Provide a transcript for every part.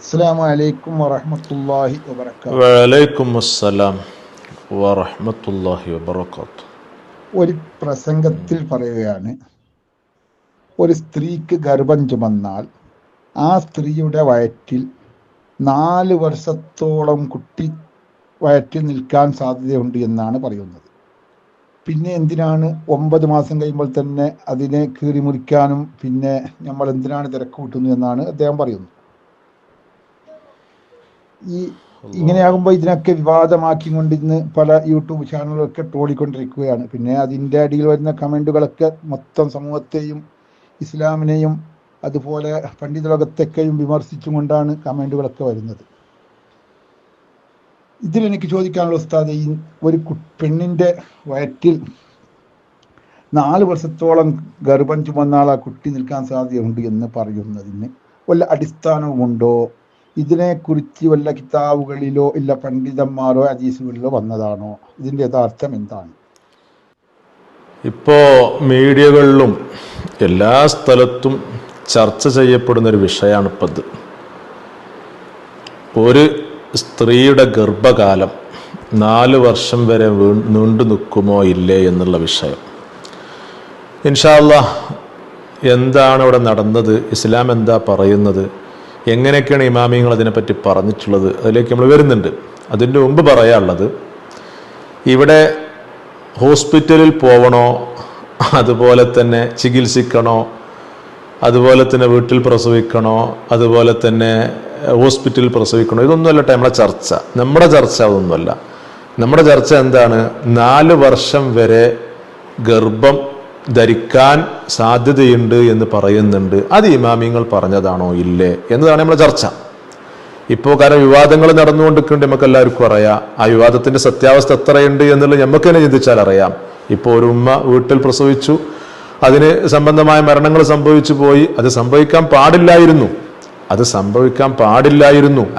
അസ്സലാമു അലൈക്കും വറഹ്മത്തുള്ളാഹി വബറകാതുഹു. വഅലൈക്കും അസ്സലാം വറഹ്മത്തുള്ളാഹി വബറകാതുഹു. ഒരു പ്രസംഗത്തിൽ പറയുകയാണ്, ഒരു സ്ത്രീക്ക് ഗർഭം ചുമന്നാൽ ആ സ്ത്രീയുടെ വയറ്റിൽ 4 വർഷത്തോളം കുട്ടി വയറ്റിൽ നിൽക്കാൻ സാധ്യതയുണ്ട് എന്നാണ് പറയുന്നത്. പിന്നെ എന്തിനാണ് 9 മാസം കഴിയുമ്പോൾ തന്നെ അതിനെ കീറി മുറിക്കാനും പിന്നെ നമ്മൾ എന്തിനാണ് തിരക്ക് കൂട്ടുന്നു എന്നാണ് അദ്ദേഹം പറയുന്നത്. ഇങ്ങനെയാകുമ്പോൾ ഇതിനൊക്കെ വിവാദമാക്കിക്കൊണ്ട് ഇന്ന് പല യൂട്യൂബ് ചാനലുകളൊക്കെ ട്രോളിക്കൊണ്ടിരിക്കുകയാണ്. പിന്നെ അതിൻ്റെ അടിയിൽ വരുന്ന കമൻറ്റുകളൊക്കെ മൊത്തം സമൂഹത്തെയും ഇസ്ലാമിനെയും അതുപോലെ പണ്ഡിത ലോകത്തൊക്കെയും വിമർശിച്ചും കൊണ്ടാണ് കമൻറ്റുകളൊക്കെ വരുന്നത്. ഇതിലെനിക്ക് ചോദിക്കാനുള്ള ഉസ്താദ്, ഈ ഒരു പെണ്ണിൻ്റെ വയറ്റിൽ 4 വർഷത്തോളം ഗർഭം ചുമന്നാൽ ആ കുട്ടി നിൽക്കാൻ സാധ്യതയുണ്ട് എന്ന് പറയുന്നതിന് വല്ല അടിസ്ഥാനവുമുണ്ടോ? ഇതിനെക്കുറിച്ച് വല്ല കിതാബുകളിലോ ഇല്ല പണ്ഡിതന്മാരോ ഹദീസുകളിലോ വന്നതാണോ? ഇതിൻ്റെ യഥാർത്ഥം എന്താണ്? ഇപ്പോൾ മീഡിയകളിലും എല്ലാ സ്ഥലത്തും ചർച്ച ചെയ്യപ്പെടുന്നൊരു വിഷയമാണ് ഇപ്പം ഇത്. ഒരു സ്ത്രീയുടെ ഗർഭകാലം 4 വർഷം വരെ നീണ്ടു നിൽക്കുമോ ഇല്ലേ എന്നുള്ള വിഷയം. ഇൻഷാ അല്ലാഹ് എന്താണ് ഇവിടെ നടന്നത്, ഇസ്ലാം എന്താ പറയുന്നത്, എങ്ങനെയൊക്കെയാണ് ഇമാമിങ്ങൾ അതിനെപ്പറ്റി പറഞ്ഞിട്ടുള്ളത്, അതിലേക്ക് നമ്മൾ വരുന്നുണ്ട്. അതിൻ്റെ മുമ്പ് പറയാനുള്ളത്, ഇവിടെ ഹോസ്പിറ്റലിൽ പോവണോ, അതുപോലെ തന്നെ ചികിത്സിക്കണോ, അതുപോലെ തന്നെ വീട്ടിൽ പ്രസവിക്കണോ, അതുപോലെ തന്നെ ഹോസ്പിറ്റലിൽ പ്രസവിക്കണോ, ഇതൊന്നുമല്ല നമ്മളെ ചർച്ച. നമ്മുടെ ചർച്ച അതൊന്നുമല്ല. നമ്മുടെ ചർച്ച എന്താണ്? 4 വർഷം വരെ ഗർഭം ധരിക്കാൻ സാധ്യതയുണ്ട് എന്ന് പറയുന്നുണ്ട്. അത് ഇമാമിങ്ങൾ പറഞ്ഞതാണോ ഇല്ലേ എന്നതാണ് നമ്മുടെ ചർച്ച. ഇപ്പോൾ കാരണം വിവാദങ്ങൾ നടന്നുകൊണ്ടിരിക്കുന്നുണ്ട്, നമുക്ക് എല്ലാവർക്കും അറിയാം. ആ വിവാദത്തിന്റെ സത്യാവസ്ഥ എത്രയുണ്ട് എന്നുള്ളത് നമുക്ക് തന്നെ ചിന്തിച്ചാൽ അറിയാം. ഇപ്പോൾ ഒരു ഉമ്മ വീട്ടിൽ പ്രസവിച്ചു, അതിന് സംബന്ധമായ മരണങ്ങൾ സംഭവിച്ചു പോയി. അത് സംഭവിക്കാൻ പാടില്ലായിരുന്നു.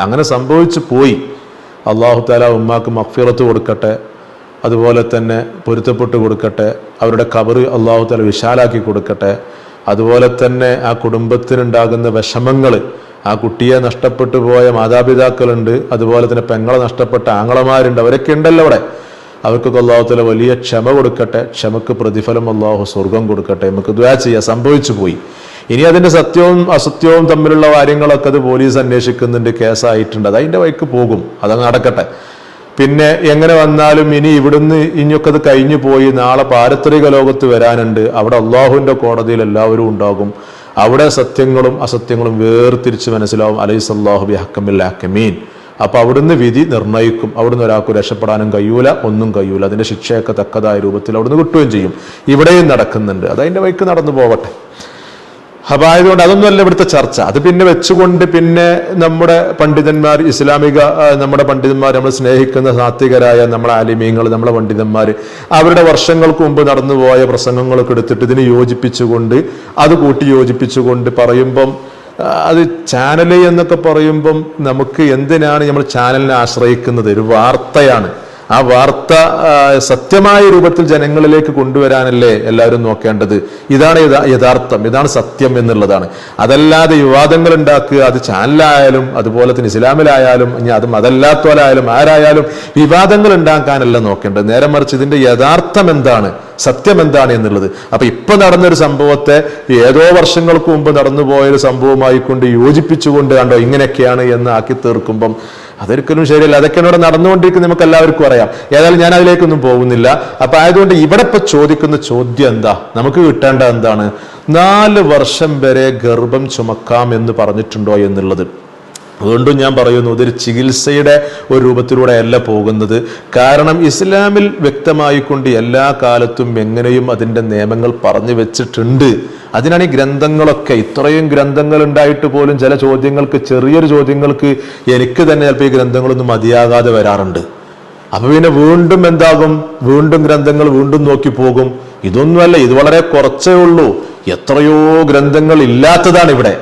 അങ്ങനെ സംഭവിച്ചു പോയി. അല്ലാഹു തആല ഉമ്മാക്ക് മഗ്ഫിറത്ത് കൊടുക്കട്ടെ, അതുപോലെ തന്നെ പൊരുത്തപ്പെട്ട് കൊടുക്കട്ടെ, അവരുടെ ഖബറ് അല്ലാഹു തആല വിശാലാക്കി കൊടുക്കട്ടെ. അതുപോലെ തന്നെ ആ കുടുംബത്തിനുണ്ടാകുന്ന വിഷമങ്ങൾ, ആ കുട്ടിയെ നഷ്ടപ്പെട്ടു പോയ മാതാപിതാക്കളുണ്ട്, അതുപോലെ തന്നെ പെങ്ങളെ നഷ്ടപ്പെട്ട ആങ്ങളമാരുണ്ട്, അവരൊക്കെ ഉണ്ടല്ലോ അവിടെ. അവർക്കൊക്കെ അല്ലാഹു തആല വലിയ ക്ഷമ കൊടുക്കട്ടെ, ക്ഷമക്ക് പ്രതിഫലം അല്ലാഹു സ്വർഗം കൊടുക്കട്ടെ. നമുക്ക് ദുആ ചെയ്യാം. സംഭവിച്ചു പോയി. ഇനി അതിന്റെ സത്യവും അസത്യവും തമ്മിലുള്ള കാര്യങ്ങളൊക്കെ അത് പോലീസ് അന്വേഷിക്കുന്നുണ്ട്, കേസായിട്ടുണ്ട്, അത് അതിൻ്റെ വഴിക്ക് പോകും, അതങ്ങ് നടക്കട്ടെ. പിന്നെ എങ്ങനെ വന്നാലും ഇനി ഇവിടുന്ന് ഇനിയൊക്കെ അത് കഴിഞ്ഞു പോയി നാളെ പാരത്രിക ലോകത്ത് വരാനുണ്ട്. അവിടെ അള്ളാഹുവിന്റെ കോടതിയിൽ എല്ലാവരും ഉണ്ടാകും. അവിടെ സത്യങ്ങളും അസത്യങ്ങളും വേർതിരിച്ച് മനസ്സിലാവും. അലൈസല്ലാഹു ബിഹക്കമിൽ ഹക്കമീൻ. അപ്പൊ അവിടുന്ന് വിധി നിർണ്ണയിക്കും. അവിടുന്ന് ഒരാൾക്ക് രക്ഷപ്പെടാനും കഴിയൂല, ഒന്നും കഴിയൂല. അതിന്റെ ശിക്ഷയൊക്കെ തക്കതായ രൂപത്തിൽ അവിടുന്ന് കിട്ടുകയും ചെയ്യും. ഇവിടെയും നടക്കുന്നുണ്ട്, അതതിന്റെ വഴിക്ക് നടന്നു പോവട്ടെ. അപ്പൊ ആയതുകൊണ്ട് അതൊന്നുമല്ല ഇവിടുത്തെ ചർച്ച. അത് പിന്നെ വെച്ചുകൊണ്ട് പിന്നെ നമ്മുടെ പണ്ഡിതന്മാർ, ഇസ്ലാമിക നമ്മുടെ പണ്ഡിതന്മാർ, നമ്മൾ സ്നേഹിക്കുന്ന സാത്വികരായ നമ്മളെ ആലിമീങ്ങൾ, നമ്മളെ പണ്ഡിതന്മാർ, അവരുടെ വർഷങ്ങൾക്ക് മുമ്പ് നടന്നുപോയ പ്രസംഗങ്ങളൊക്കെ എടുത്തിട്ട് ഇതിന് യോജിപ്പിച്ചുകൊണ്ട്, അത് കൂട്ടി യോജിപ്പിച്ചുകൊണ്ട് പറയുമ്പം, അത് ചാനൽ എന്നൊക്കെ പറയുമ്പം നമുക്ക് എന്തിനാണ് നമ്മൾ ചാനലിനെ ആശ്രയിക്കുന്നത്? ഒരു വാർത്തയാണ്. ആ വാർത്ത സത്യമായ രൂപത്തിൽ ജനങ്ങളിലേക്ക് കൊണ്ടുവരാനല്ലേ എല്ലാവരും നോക്കേണ്ടത്. ഇതാണ് യഥാർത്ഥം, ഇതാണ് സത്യം എന്നുള്ളതാണ്. അതല്ലാതെ വിവാദങ്ങൾ ഉണ്ടാക്കുക, അത് ചാനലായാലും അതുപോലെ തന്നെ ഇസ്ലാമിലായാലും ഇനി അത് മതല്ലാത്തോലായാലും ആരായാലും വിവാദങ്ങൾ ഉണ്ടാക്കാനല്ല നോക്കേണ്ടത്. നേരെ മറിച്ച് ഇതിന്റെ യഥാർത്ഥം എന്താണ്, സത്യം എന്താണ് എന്നുള്ളത്. അപ്പൊ ഇപ്പൊ നടന്നൊരു സംഭവത്തെ ഏതോ വർഷങ്ങൾക്ക് മുമ്പ് നടന്നുപോയൊരു സംഭവമായിക്കൊണ്ട് യോജിപ്പിച്ചുകൊണ്ട് കണ്ടോ ഇങ്ങനെയൊക്കെയാണ് എന്ന് ആക്കി തീർക്കുമ്പം അതൊരിക്കലും ശരിയല്ല. അതൊക്കെ ഇവിടെ നടന്നുകൊണ്ടിരിക്കുന്നത് നമുക്ക് എല്ലാവർക്കും അറിയാം. ഏതായാലും ഞാൻ അതിലേക്കൊന്നും പോകുന്നില്ല. അപ്പൊ ആയതുകൊണ്ട് ഇവിടെ ഇപ്പൊ ചോദിക്കുന്ന ചോദ്യം എന്താ, നമുക്ക് കിട്ടേണ്ട എന്താണ്? 4 വർഷം വരെ ഗർഭം ചുമക്കാം എന്ന് പറഞ്ഞിട്ടുണ്ടോ എന്നുള്ളത്. അതുകൊണ്ടും ഞാൻ പറയുന്നു, ഇതൊരു ചികിത്സയുടെ ഒരു രൂപത്തിലൂടെ അല്ല പോകുന്നത്. കാരണം ഇസ്ലാമിൽ വ്യക്തമായിക്കൊണ്ട് എല്ലാ കാലത്തും എങ്ങനെയും അതിൻ്റെ നിയമങ്ങൾ പറഞ്ഞു വെച്ചിട്ടുണ്ട്. അതിനാണ് ഈ ഗ്രന്ഥങ്ങളൊക്കെ. ഇത്രയും ഗ്രന്ഥങ്ങൾ ഉണ്ടായിട്ട് പോലും ചില ചോദ്യങ്ങൾക്ക്, ചെറിയൊരു ചോദ്യങ്ങൾക്ക് എനിക്ക് തന്നെ ചിലപ്പോൾ ഈ ഗ്രന്ഥങ്ങളൊന്നും മതിയാകാതെ വരാറുണ്ട്. അപ്പൊ പിന്നെ വീണ്ടും എന്താകും, വീണ്ടും ഗ്രന്ഥങ്ങൾ വീണ്ടും നോക്കി പോകും. ഇതൊന്നുമല്ല, ഇത് വളരെ കുറച്ചേ ഉള്ളൂ. എത്രയോ ഗ്രന്ഥങ്ങൾ ഇല്ലാത്തതാണ് ഇവിടെ.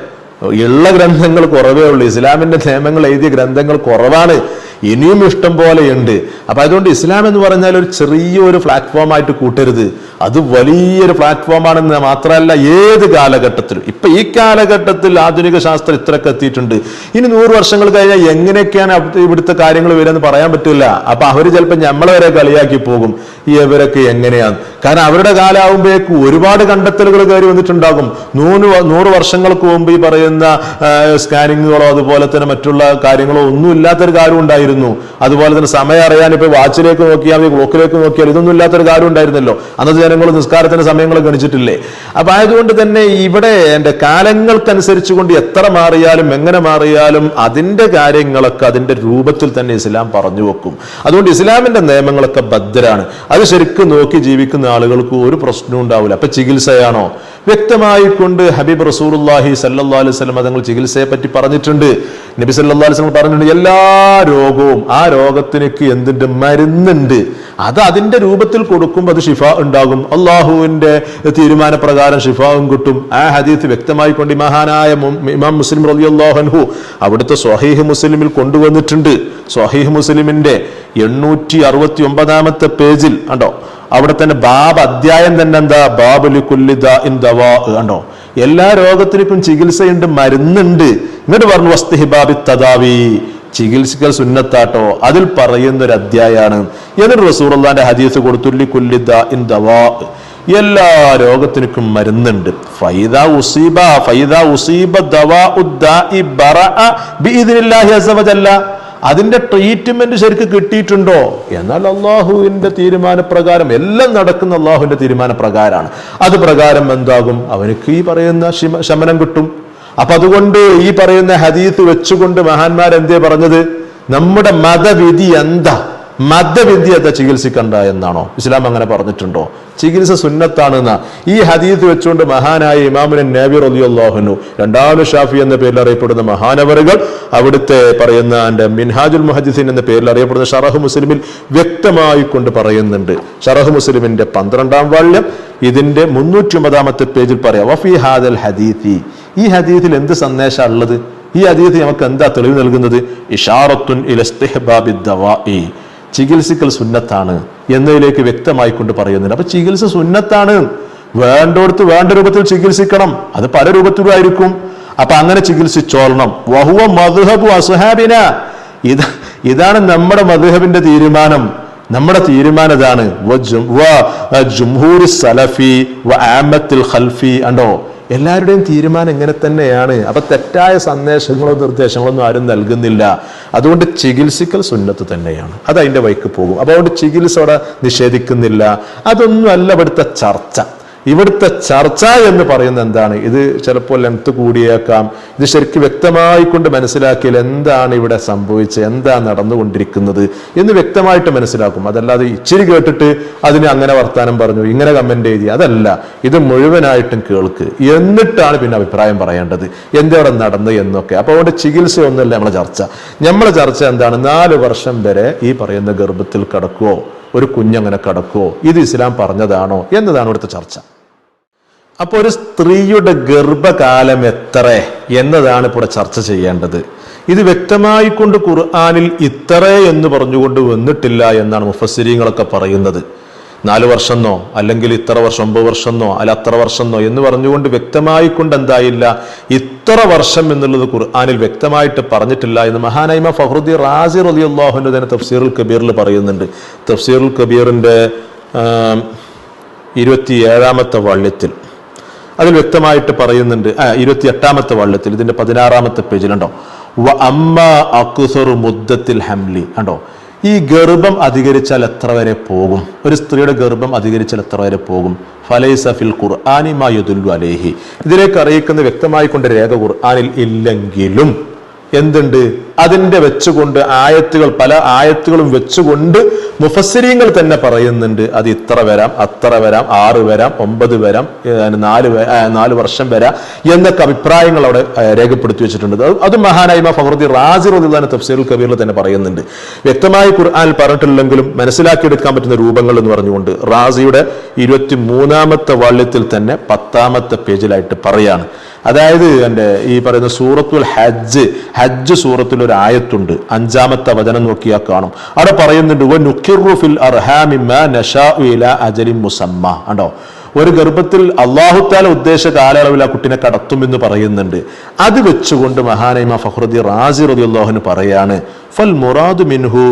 ഉള്ള ഗ്രന്ഥങ്ങൾ കുറവേ ഉള്ളൂ. ഇസ്ലാമിന്റെ നിയമങ്ങൾ എഴുതിയ ഗ്രന്ഥങ്ങൾ കുറവാണ്, ഇനിയും ഇഷ്ടം പോലെയുണ്ട്. അപ്പൊ അതുകൊണ്ട് ഇസ്ലാം എന്ന് പറഞ്ഞാൽ ഒരു ചെറിയൊരു പ്ലാറ്റ്ഫോം ആയിട്ട് കൂട്ടരുത്. അത് വലിയൊരു പ്ലാറ്റ്ഫോമാണെന്ന് മാത്രമല്ല, ഏത് കാലഘട്ടത്തിലും. ഇപ്പൊ ഈ കാലഘട്ടത്തിൽ ആധുനിക ശാസ്ത്രം ഇത്രയൊക്കെ എത്തിയിട്ടുണ്ട്. ഇനി 100 വർഷങ്ങൾ കഴിഞ്ഞാൽ എങ്ങനെയൊക്കെയാണ് ഇവിടുത്തെ കാര്യങ്ങൾ വരുമെന്ന് പറയാൻ പറ്റില്ല. അപ്പൊ അവര് ചിലപ്പോൾ നമ്മളെ വരെ കളിയാക്കി പോകും, ഇവരൊക്കെ എങ്ങനെയാണ്. കാരണം അവരുടെ കാലാവുമ്പോഴേക്കും ഒരുപാട് കണ്ടെത്തലുകൾ കയറി വന്നിട്ടുണ്ടാകും. 100 വർഷങ്ങൾക്ക് മുമ്പ് ഈ പറയുന്ന സ്കാനിങ്ങുകളോ അതുപോലെ തന്നെ മറ്റുള്ള കാര്യങ്ങളോ ഒന്നും ഇല്ലാത്തൊരു കാര്യം ഉണ്ടായിരുന്നു. അതുപോലെ തന്നെ സമയം അറിയാൻ ഇപ്പൊ വാച്ചിലേക്ക് നോക്കിയാൽ ക്ലോക്കിലേക്ക് നോക്കിയാൽ ഇതൊന്നും ഇല്ലാത്തൊരു കാര്യം ഉണ്ടായിരുന്നല്ലോ. അന്നത്തെ ജനങ്ങൾ നിസ്കാരത്തിന്റെ സമയങ്ങൾ ഗണിച്ചിട്ടില്ലേ? അപ്പൊ ആയതുകൊണ്ട് തന്നെ ഇവിടെ എന്റെ കാലങ്ങൾക്കനുസരിച്ച് കൊണ്ട് എത്ര മാറിയാലും എങ്ങനെ മാറിയാലും അതിന്റെ കാര്യങ്ങളൊക്കെ അതിന്റെ രൂപത്തിൽ തന്നെ ഇസ്ലാം പറഞ്ഞു വെക്കും. അതുകൊണ്ട് ഇസ്ലാമിന്റെ നിയമങ്ങളൊക്കെ ഭദ്രാണ്. അത് ശരിക്കും നോക്കി ജീവിക്കുന്ന ആളുകൾക്ക് ഒരു പ്രശ്നവും ഉണ്ടാവില്ല. അപ്പൊ ചികിത്സയാണോ? വ്യക്തമായി കൊണ്ട് ഹബീബ് റസൂലുള്ളാഹി സല്ലല്ലാഹു അലൈഹി വസല്ലം തങ്ങൾ ചികിത്സയെ പറ്റി പറഞ്ഞിട്ടുണ്ട്. നബി സല്ലല്ലാഹു അലൈഹി വസല്ലം പറഞ്ഞിട്ടുണ്ട്, എല്ലാ രോഗവും ആ രോഗത്തിനൊക്കെ എന്തിന്റെ മരുന്നുണ്ട്, അത് അതിന്റെ രൂപത്തിൽ കൊടുക്കുമ്പോൾ അത് ഷിഫ ഉണ്ടാകും. അള്ളാഹുവിന്റെ തീരുമാനപ്രകാരം ഷിഫാവും കിട്ടും. ആ ഹദീസ് വ്യക്തമായി കൊണ്ട് മഹാനായ ഇമാം മുസ്ലിം റളിയല്ലാഹു അൻഹു അവിടുത്തെ സ്വഹീഹ് മുസ്ലിമിൽ കൊണ്ടുവന്നിട്ടുണ്ട്. സ്വഹീഹ് മുസ്ലിമിന്റെ 869 പേജിൽ കണ്ടോ, അവിടെ തന്നെ അധ്യായം തന്നെ എന്താ, ബാബു ലികുല്ലി ദാഇൻ ദവാ കണ്ടോ, എല്ലാ രോഗത്തിനും ചികിത്സയുണ്ട്, മരുന്നുണ്ട്. എന്നിട്ട് പറഞ്ഞു വസ്തിഹിബാബി തദാവി, ചികിത്സിക്കൽ സുന്നത്താട്ടോ, അതിൽ പറയുന്ന ഒരു അധ്യായമാണ്. എന്നിട്ട് റസൂലുള്ളാഹിന്റെ ഹദീസ് കൊടുത്തു ലികുല്ലി ദാഇൻ ദവാ, എല്ലാ രോഗത്തിനും മരുന്നുണ്ട്. ഫൈദാ ഉസീബ ദവാഉ ദാഇ ബറഅ ബിഇദ്നില്ലാഹി അസ്സ വജല്ല, അതിന്റെ ട്രീറ്റ്മെന്റ് ശരിക്ക് കിട്ടിയിട്ടുണ്ടോ? എന്നാൽ അള്ളാഹുവിന്റെ തീരുമാനപ്രകാരം എല്ലാം നടക്കുന്ന അള്ളാഹുവിന്റെ തീരുമാനപ്രകാരമാണ്. അത് പ്രകാരം എന്താകും, അവനക്ക് ഈ പറയുന്ന ശമനം കിട്ടും. അപ്പൊ അതുകൊണ്ട് ഈ പറയുന്ന ഹദീസ് വെച്ചുകൊണ്ട് മഹാന്മാരെന്തേ പറഞ്ഞത്, നമ്മുടെ മതവിധി എന്താ, മതവിധി എന്താ, ചികിത്സിക്കണ്ട എന്നാണോ? ഇസ്ലാം അങ്ങനെ പറഞ്ഞിട്ടുണ്ടോ? ചികിത്സ സുന്നത്താണെന്ന ഈ ഹദീസ് വെച്ചുകൊണ്ട് മഹാനായ ഇമാമുൻ നബി റളിയല്ലാഹു അൻഹു, രണ്ടാമത് ഷാഫി എന്ന പേരിൽ അറിയപ്പെടുന്ന മഹാനവറുകൾ അവിടുത്തെ പറയുന്ന മിൻഹാജുൽ മുഹദ്ദിസീൻ എന്ന പേരിൽ അറിയപ്പെടുന്ന ഷറഹ് മുസ്ലിമിൽ വ്യക്തമായി കൊണ്ട് പറയുന്നുണ്ട്. ഷറഹ് മുസ്ലിമിന്റെ 12-ാം വാള്യം ഇതിന്റെ 309-ാമത്തെ പേജിൽ പറയാം, വഫീ ഹാദൽ ഹദീസി, ഈ ഹദീസിൽ എന്ത് സന്ദേശമാണ് ഉള്ളത്? ഈ ഹദീസ് നമുക്ക് എന്താ തെളിവ് നൽകുന്നത്? ഇഷാറത്തുൻ ഇല ഇസ്തിഹ്ബാബി ദവാഇ, ചികിത്സിക്കൽ സുന്നത്താണ് എന്നതിലേക്ക് വ്യക്തമായി കൊണ്ട് പറയുന്നുണ്ട്. അപ്പൊ ചികിത്സ സുന്നത്താണ്, വേണ്ടോടത്ത് വേണ്ട രൂപത്തിൽ ചികിത്സിക്കണം. അത് പല രൂപത്തിലും ആയിരിക്കും. അപ്പൊ അങ്ങനെ ചികിത്സിച്ചോളണം. വഹുവ മദ്ഹബു അസ്ഹാബിന, ഇതാണ് നമ്മുടെ മദ്ഹബിന്റെ തീരുമാനം. നമ്മുടെ തീരുമാനം ഇതാണ്. ജുംഹൂർ സലഫി വ ആമത്തുൽ ഖൽഫി, ഉണ്ടോ, എല്ലാവരുടെയും തീരുമാനം ഇങ്ങനെ തന്നെയാണ്. അപ്പൊ തെറ്റായ സന്ദേശങ്ങളോ നിർദ്ദേശങ്ങളോ ഒന്നും ആരും നൽകുന്നില്ല. അതുകൊണ്ട് ചികിത്സിക്കൽ സുന്നത്ത് തന്നെയാണ്, അത് അതിന്റെ വഴിക്ക് പോകും. അപ്പൊ അതുകൊണ്ട് ചികിത്സ അവിടെ നിഷേധിക്കുന്നില്ല. അതൊന്നും അല്ല ഇവിടുത്തെ ചർച്ച. ഇവിടുത്തെ ചർച്ച എന്ന് പറയുന്നത് എന്താണ്? ഇത് ചിലപ്പോൾ ലെങ്ത് കൂടിയേക്കാം. ഇത് ശരിക്കും വ്യക്തമായി കൊണ്ട് മനസ്സിലാക്കിയാൽ എന്താണ് ഇവിടെ സംഭവിച്ചത്, എന്താ നടന്നുകൊണ്ടിരിക്കുന്നത് എന്ന് വ്യക്തമായിട്ട് മനസ്സിലാക്കും. അതല്ലാതെ ഇച്ചിരി കേട്ടിട്ട് അതിന് അങ്ങനെ വർത്താനം പറഞ്ഞു, ഇങ്ങനെ കമന്റ് എഴുതി, അതല്ല. ഇത് മുഴുവനായിട്ടും കേൾക്ക്, എന്നിട്ടാണ് പിന്നെ അഭിപ്രായം പറയേണ്ടത്, എന്തവിടെ നടന്നു എന്നൊക്കെ. അപ്പൊ അതുകൊണ്ട് ചികിത്സ ഒന്നല്ല നമ്മളെ ചർച്ച. നമ്മളെ ചർച്ച എന്താണ്? 4 വർഷം വരെ ഈ പറയുന്ന ഗർഭത്തിൽ കിടക്കുവോ, ഒരു കുഞ്ഞങ്ങനെ കിടക്കുവോ, ഇത് ഇസ്ലാം പറഞ്ഞതാണോ എന്നതാണ് ഇവിടുത്തെ ചർച്ച. അപ്പൊ ഒരു സ്ത്രീയുടെ ഗർഭകാലം എത്ര എന്നതാണ് ഇപ്പോൾ ചർച്ച ചെയ്യേണ്ടത്. ഇത് വ്യക്തമായി കൊണ്ട് ഖുർആനിൽ ഇത്ര എന്ന് പറഞ്ഞുകൊണ്ട് വന്നിട്ടില്ല എന്നാണ് മുഫസ്സിരീങ്ങളൊക്കെ പറയുന്നത്. 4 വർഷമെന്നോ അല്ലെങ്കിൽ ഇത്ര വർഷം, 9 വർഷമെന്നോ അല്ല അത്ര വർഷമെന്നോ എന്ന് പറഞ്ഞുകൊണ്ട് വ്യക്തമായി കൊണ്ട് എന്തായില്ല, ഇത്ര വർഷം എന്നുള്ളത് ഖുർആനിൽ വ്യക്തമായിട്ട് പറഞ്ഞിട്ടില്ല എന്ന് മഹാനായ ഇമാം ഫഖ്റുദ്ദീൻ റാസി റളിയല്ലാഹു അൻഹു തന്നെ തഫ്സീറുൽ കബീറിൽ പറയുന്നുണ്ട്. തഫ്സീറുൽ കബീറിന്റെ 27-ാമത്തെ വാള്യത്തിൽ അതിൽ വ്യക്തമായിട്ട് പറയുന്നുണ്ട്. 28-ാമത്തെ വാള്യത്തിൽ ഇതിന്റെ 16-ാമത്തെ പേജിലുണ്ടോ, വ അമ്മ അക്സറു മുദ്ദത്തിൽ ഹംലി, കണ്ടോ, ഈ ഗർഭം അധികരിച്ചാൽ എത്ര വരെ പോകും, ഒരു സ്ത്രീയുടെ ഗർഭം അധികരിച്ചാൽ എത്ര വരെ പോകും. ഫലൈസ ഫിൽ ഖുർആനി മാ യദുല്ലു അലൈഹി, ഇതിലേക്ക് അറിയിക്കുന്ന വ്യക്തമായി കൊണ്ട് രേഖ ഖുർആനിൽ ഇല്ലെങ്കിലും എന്തുണ്ട്, അതിന്റെ വെച്ചുകൊണ്ട് ആയത്തുകൾ, പല ആയത്തുകളും വെച്ചുകൊണ്ട് മുഫസ്സിരീങ്ങൾ തന്നെ പറയുന്നുണ്ട് അത് ഇത്ര വരാം, അത്ര വരാം, 6 വരാം, 9 വരാം, 4 വർഷം വരാം എന്നൊക്കെ അഭിപ്രായങ്ങൾ അവിടെ രേഖപ്പെടുത്തി വെച്ചിട്ടുണ്ട്. അത് മഹാനായ ഇമാം ഫഖ്റുദ്ദീൻ റാസി റളിയല്ലാഹു അൻഹു തഫ്സീറുൽ കബീറിൽ തന്നെ പറയുന്നുണ്ട്. വ്യക്തമായി ഖുർആനിൽ പറഞ്ഞിട്ടില്ലെങ്കിലും മനസ്സിലാക്കിയെടുക്കാൻ പറ്റുന്ന രൂപങ്ങൾ എന്ന് പറഞ്ഞുകൊണ്ട് റാസിയുടെ 23-ാമത്തെ വാള്യത്തിൽ തന്നെ 10-ാമത്തെ പേജിലായിട്ട് പറയാണ്. അതായത് ഈ പറയുന്ന സൂറത്തുൽ ഹജ്ജ് സൂറത്തിൽ ഒരു ഒരു ആയത്തുണ്ട്. 5-ാമത്തെ വചനം നോക്കിയാൽ കാണും. അവിടെ പറയുന്നുണ്ട് വനുഖിറു ഫിൽ അർഹാമി മാ നശാഉ ഇലാ അജലിൻ മുസമ്മ. കണ്ടോ, ഒരു ഗർഭത്തിൽ അല്ലാഹു തആല ഉദ്ദേശ കാലയളവിൽ ആ കുട്ടിനെ കടത്തുമെന്ന് പറയുന്നുണ്ട്. അത് വെച്ചുകൊണ്ട് മഹാനായ ഇമാം ഫഖ്റുദ്ദീൻ റാസി റളിയല്ലാഹു അൻഹു പറയാണ് ഫൽ മുറാദു മിൻഹു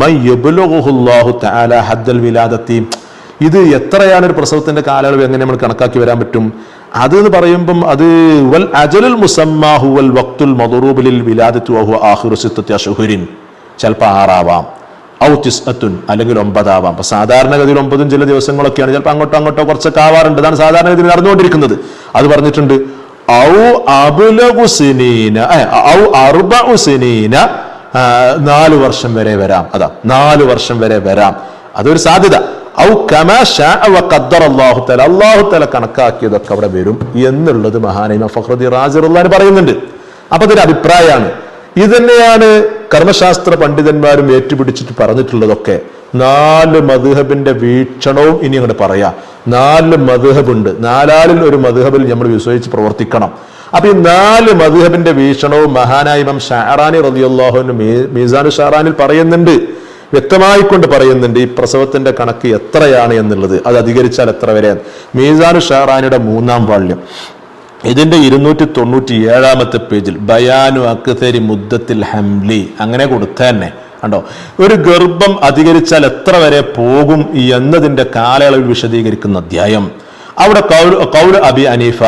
മൻ യബ്ലുഗുഹു അല്ലാഹു തആല ഹദ്ദൽ വിലാദത്തി. ഇത് എത്രയാണ് ഒരു പ്രസവത്തിന്റെ കാലയളവ്, എങ്ങനെ നമ്മൾ കണക്കാക്കി വരാൻ പറ്റും? അത് എന്ന് പറയുമ്പം അത് വൽ അജലുൽ മുസമ്മാ ഹുവൽ വഖ്തുൽ മദ്റൂബ് ലിൽ വിലാദത്തി വഹുവ ആഖിറു 6 അശ്ഹുരിൻ. ചിലപ്പോൾ 6 ആവാം, ഔ 9 അല്ലെങ്കിൽ 9 ആവാം. അപ്പൊ സാധാരണഗതിയിൽ 9 ചില ദിവസങ്ങളൊക്കെയാണ്, ചിലപ്പോൾ അങ്ങോട്ടോ കുറച്ചൊക്കെ ആവാറുണ്ട്. അതാണ് സാധാരണഗതിയിൽ നടന്നുകൊണ്ടിരിക്കുന്നത്. അത് പറഞ്ഞിട്ടുണ്ട് ഔ അബ്ലഗു സിനീന ഔ അർബഉ സിനീന, 4 വർഷം വരെ വരാം. അതാ 4 വർഷം വരെ വരാം, അതൊരു സാധ്യത. ഔ കമാ ശാഅ വ ഖദ്ദറ അല്ലാഹു തആല, അല്ലാഹു തആല കണക്കാക്കിയതൊക്കെ അവിടെ വരും എന്നുള്ളത് മഹാനായ ഇമാം ഫഖ്റുദ്ദീൻ റാസി റളിയല്ലാഹു അൻഹു പറയുന്നുണ്ട്. അപ്പൊ അതൊരു അഭിപ്രായമാണ്. ഇത് തന്നെയാണ് കർമ്മശാസ്ത്ര പണ്ഡിതന്മാരും ഏറ്റുപിടിച്ചിട്ട് പറഞ്ഞിട്ടുള്ളതൊക്കെ. 4 മദ്ഹബിന്റെ വീക്ഷണവും ഇനി അങ്ങോട്ട് പറയാം. 4 മദ്ഹബുണ്ട്, 4-ൽ ഒരു മദ്ഹബിൽ നമ്മൾ വിശ്വസിച്ച് പ്രവർത്തിക്കണം. അപ്പൊ ഈ 4 മദ്ഹബിന്റെ വീക്ഷണവും മഹാനായ ഇമാം ഷഅറാനി റളിയല്ലാഹു അൻഹു മീസാനു ഷഅറാനിൽ പറയുന്നുണ്ട്, വ്യക്തമായിക്കൊണ്ട് പറയുന്നുണ്ട് ഈ പ്രസവത്തിന്റെ കണക്ക് എത്രയാണ് എന്നുള്ളത്, അത് അധികരിച്ചാൽ എത്ര വരെ. മീസാനു ഷഅറാനിയുടെ 3-ാം വാള്യം ഇതിന്റെ 297-ാമത്തെ പേജിൽ ബയാനു അക്തരി മുദ്ദത്തിൽ ഹംലി അങ്ങനെ കൊടുത്ത തന്നെ കണ്ടോ, ഒരു ഗർഭം അധികരിച്ചാൽ എത്ര വരെ പോകും എന്നതിന്റെ കാലയളവ് വിശദീകരിക്കുന്ന അധ്യായം. അവിടെ ഖൗൽ അബി ഹനീഫ,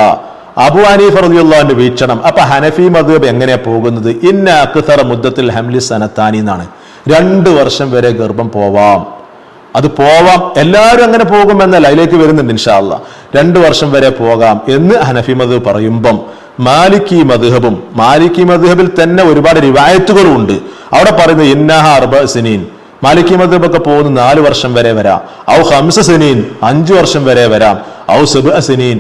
അബു ഹനീഫ റളിയല്ലാഹു അൻഹു വീക്ഷണം. അപ്പൊ ഹനഫി മദ്ഹബ് എങ്ങനെയാ പോകുന്നത്? ഇന്ന അക്തറ മുദ്ദത്തിൽ ഹംലി സനത്താനി എന്നാണ്. 2 വർഷം വരെ ഗർഭം പോവാം, അത് പോവാം. എല്ലാവരും അങ്ങനെ പോകുമെന്നല്ല, അതിലേക്ക് വരുന്നുണ്ട് ഇൻഷാ അല്ലാഹ്. 2 വർഷം വരെ പോകാം എന്ന് ഹനഫി മദ്ഹബ് പറയുമ്പം മാലിക്കി മദ്ഹബിൽ തന്നെ ഒരുപാട് റിവായത്തുകളും ഉണ്ട്. അവിടെ പറയുന്നത് ഇന്നഹ 4 സിനീൻ. മാലിക്കി മദ്ഹബൊക്കെ പോകുന്ന 4 വർഷം വരെ വരാം. ഔ 5 സിനീൻ, 5 വർഷം വരെ വരാം. ഔ 7 സിനീൻ,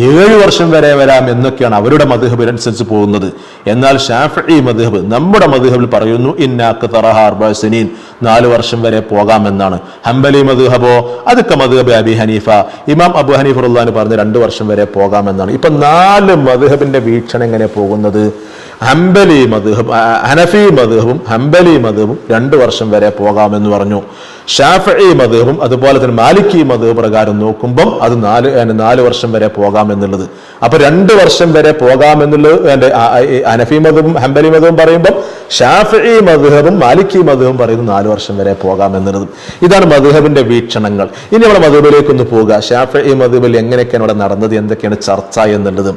7 വർഷം വരെ വരാം എന്നൊക്കെയാണ് അവരുടെ മദ്ഹബിനനുസരിച്ച് പോകുന്നത്. എന്നാൽ ഷാഫിഈ മദ്ഹബ്, നമ്മുടെ മദ്ഹബിൽ പറയുന്നു ഇന്ന അക്തറഹ 4 സിനീൻ, 4 വർഷം വരെ പോകാമെന്നാണ്. ഹംബലി മദ്ഹബോ അതൊക്കെ മദ്ഹബ് അബി ഹനീഫ, ഇമാം അബു ഹനീഫ റളിയല്ലാഹു അൻഹു പറഞ്ഞ് 2 വർഷം വരെ പോകാമെന്നാണ്. ഇപ്പൊ 4 മദ്ഹബിന്റെ വീക്ഷണം എങ്ങനെ പോകുന്നത്? ഹംബലി മദ്ഹബ്, ഹനഫി മദ്ഹബും ഹംബലി മദ്ഹബും 2 വർഷം വരെ പോകാമെന്ന് പറഞ്ഞു. ഷാഫിഈ മദ്ഹബും അതുപോലെ തന്നെ മാലിക്കി മദ്ഹബ് പ്രകാരം നോക്കുമ്പോൾ അത് 4 വർഷം വരെ പോകാമെന്നുള്ളത്. അപ്പൊ 2 വർഷം വരെ പോകാമെന്നുള്ളത് ഹനഫി മദ്ഹബും ഹംബലി മദ്ഹബും പറയുമ്പോൾ ഷാഫിഈ മദ്ഹബും മാലിക്കി മദ്ഹബും പറയുന്നത് 4 വർഷം വരെ പോകാമെന്നുള്ളത്. ഇതാണ് മദ്ഹബിന്റെ വീക്ഷണങ്ങൾ. ഇനി നമ്മുടെ മദ്ഹബിലേക്ക് ഒന്ന് പോവുക. ഷാഫിഈ മദ്ഹബിൽ എങ്ങനെയൊക്കെയാണ് അവിടെ നടന്നത്, എന്തൊക്കെയാണ് ചർച്ച എന്നുള്ളത്.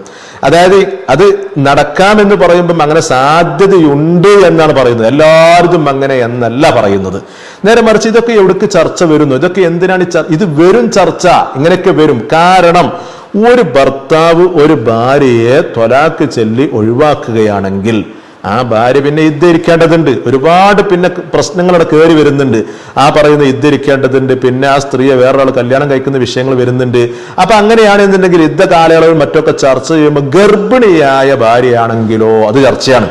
അതായത് അത് നടക്കാമെന്ന് പറയുമ്പോൾ അങ്ങനെ സാധ്യതയുണ്ട് എന്നാണ് പറയുന്നത്, എല്ലാവരും അങ്ങനെ എന്നല്ല പറയുന്നത്. നേരെ മറിച്ച് ഇതൊക്കെ എവിടേക്ക് ചർച്ച വരുന്നു, ഇതൊക്കെ എന്തിനാണ് ഇത് വരും ചർച്ച, ഇങ്ങനെയൊക്കെ വരും. കാരണം ഒരു ഭർത്താവ് ഒരു ഭാര്യയെ ത്വലാഖ് ചൊല്ലി ഒഴിവാക്കുകയാണെങ്കിൽ ആ ഭാര്യ പിന്നെ ഇദ്ദയിരിക്കേണ്ടതുണ്ട്. ഒരുപാട് പിന്നെ പ്രശ്നങ്ങളവിടെ കയറി വരുന്നുണ്ട്. ആ പറയുന്ന ഇദ്ദയിരിക്കേണ്ടതുണ്ട്, പിന്നെ ആ സ്ത്രീയെ വേറൊരാൾ കല്യാണം കഴിക്കുന്ന വിഷയങ്ങൾ വരുന്നുണ്ട്. അപ്പൊ അങ്ങനെയാണെന്നുണ്ടെങ്കിൽ യുദ്ധ കാലയളവിൽ മറ്റൊക്കെ ചർച്ച ചെയ്യുമ്പോൾ ഗർഭിണിയായ ഭാര്യയാണെങ്കിലോ അത് ചർച്ചയാണ്,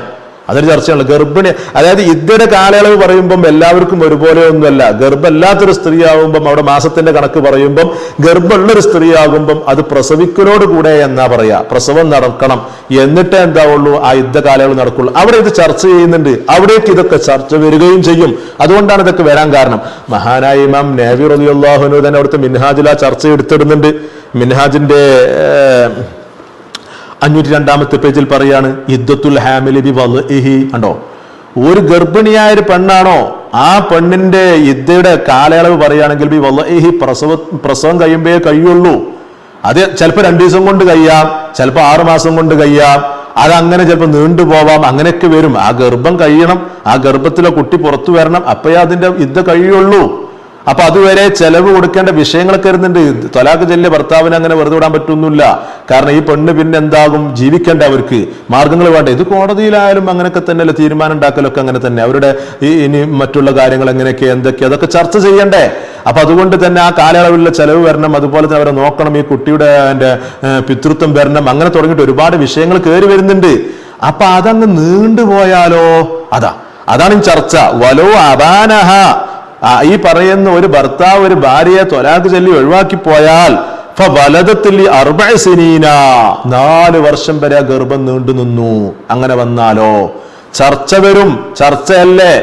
അതൊരു ചർച്ചയാണ്. ഗർഭിണി, അതായത് ഇദ്ദയുടെ കാലയളവ് പറയുമ്പം എല്ലാവർക്കും ഒരുപോലെ ഒന്നുമല്ല. ഗർഭമല്ലാത്തൊരു സ്ത്രീ ആകുമ്പം അവിടെ മാസത്തിന്റെ കണക്ക് പറയുമ്പം ഗർഭമുള്ളൊരു സ്ത്രീ ആകുമ്പം അത് പ്രസവിക്കലോട് കൂടെ എന്നാ പറയാ, പ്രസവം നടക്കണം എന്നിട്ട് എന്താവുള്ളൂ ആ യുദ്ധ കാലയളവ് നടക്കുള്ളൂ. അവിടെ ഇത് ചർച്ച ചെയ്യുന്നുണ്ട്, അവിടേക്ക് ഇതൊക്കെ ചർച്ച വരികയും ചെയ്യും. അതുകൊണ്ടാണ് ഇതൊക്കെ വരാൻ കാരണം. മഹാനായ ഇമാം നവവി റളിയല്ലാഹു അൻഹു തന്നെ അവിടുത്തെ മിൻഹാജിൽ ആ ചർച്ച എടുത്തിടുന്നുണ്ട്. മിൻഹാജിന്റെ 502-ാമത്തെ പേജിൽ പറയാണ് ഇദ്ദത്തുൽ ഹാമിലി ബി വദ്ഇഹി. കണ്ടോ, ഒരു ഗർഭിണിയായ ഒരു പെണ്ണാണോ ആ പെണ്ണിന്റെ ഇദ്ദയുടെ കാലയളവ് പറയുകയാണെങ്കിൽ ബി വദ്ഇഹി, പ്രസവം കഴിയുമ്പേ കഴിയുള്ളൂ. അത് ചിലപ്പോൾ 2 ദിവസം കൊണ്ട് കഴിയാം, ചിലപ്പോൾ 6 മാസം കൊണ്ട് കഴിയാം, അതങ്ങനെ ചിലപ്പോൾ നീണ്ടുപോവാം. അങ്ങനെയൊക്കെ വരും. ആ ഗർഭം കഴിയണം, ആ ഗർഭത്തിലെ കുട്ടി പുറത്തു വരണം, അപ്പോഴേ അതിന്റെ ഇദ്ദ കഴിയുള്ളൂ. അപ്പൊ അതുവരെ ചെലവ് കൊടുക്കേണ്ട വിഷയങ്ങളൊക്കെ വരുന്നുണ്ട്. ത്വലാഖ് ചൊല്ലിയ ഭർത്താവിനെ അങ്ങനെ വെറുതെ വിടാൻ പറ്റുന്നില്ല. കാരണം ഈ പെണ്ണ് പിന്നെ എന്താകും, ജീവിക്കേണ്ട അവർക്ക് മാർഗങ്ങൾ വേണ്ട. ഇത് കോടതിയിലായാലും അങ്ങനെയൊക്കെ തന്നെയല്ലേ തീരുമാനം ഉണ്ടാക്കലൊക്കെ അങ്ങനെ തന്നെ. അവരുടെ ഇനി മറ്റുള്ള കാര്യങ്ങൾ എങ്ങനെയൊക്കെ എന്തൊക്കെ അതൊക്കെ ചർച്ച ചെയ്യണ്ടേ. അപ്പൊ അതുകൊണ്ട് തന്നെ ആ കാലയളവിലുള്ള ചെലവ് വരണം, അതുപോലെ തന്നെ അവരെ നോക്കണം, ഈ കുട്ടിയുടെ പിതൃത്വം വരണം, അങ്ങനെ തുടങ്ങിയിട്ട് ഒരുപാട് വിഷയങ്ങൾ കയറി വരുന്നുണ്ട്. അപ്പൊ അതങ്ങ് നീണ്ടുപോയാലോ, അതാണ് ചർച്ച. വലോ അബാനഹ, ഈ പറയുന്ന ഒരു ഭർത്താവ് ഒരു ഭാര്യയെ ത്വലാഖ് ചൊല്ലി ഒഴിവാക്കി പോയാൽ ഫവലദത്തിൽ 4 സിനീന, 4 വർഷം വരെ ഗർഭം നീണ്ടു നിന്നു. അങ്ങനെ വന്നാലോ ചർച്ച വരും. ചർച്ചയല്ലേ,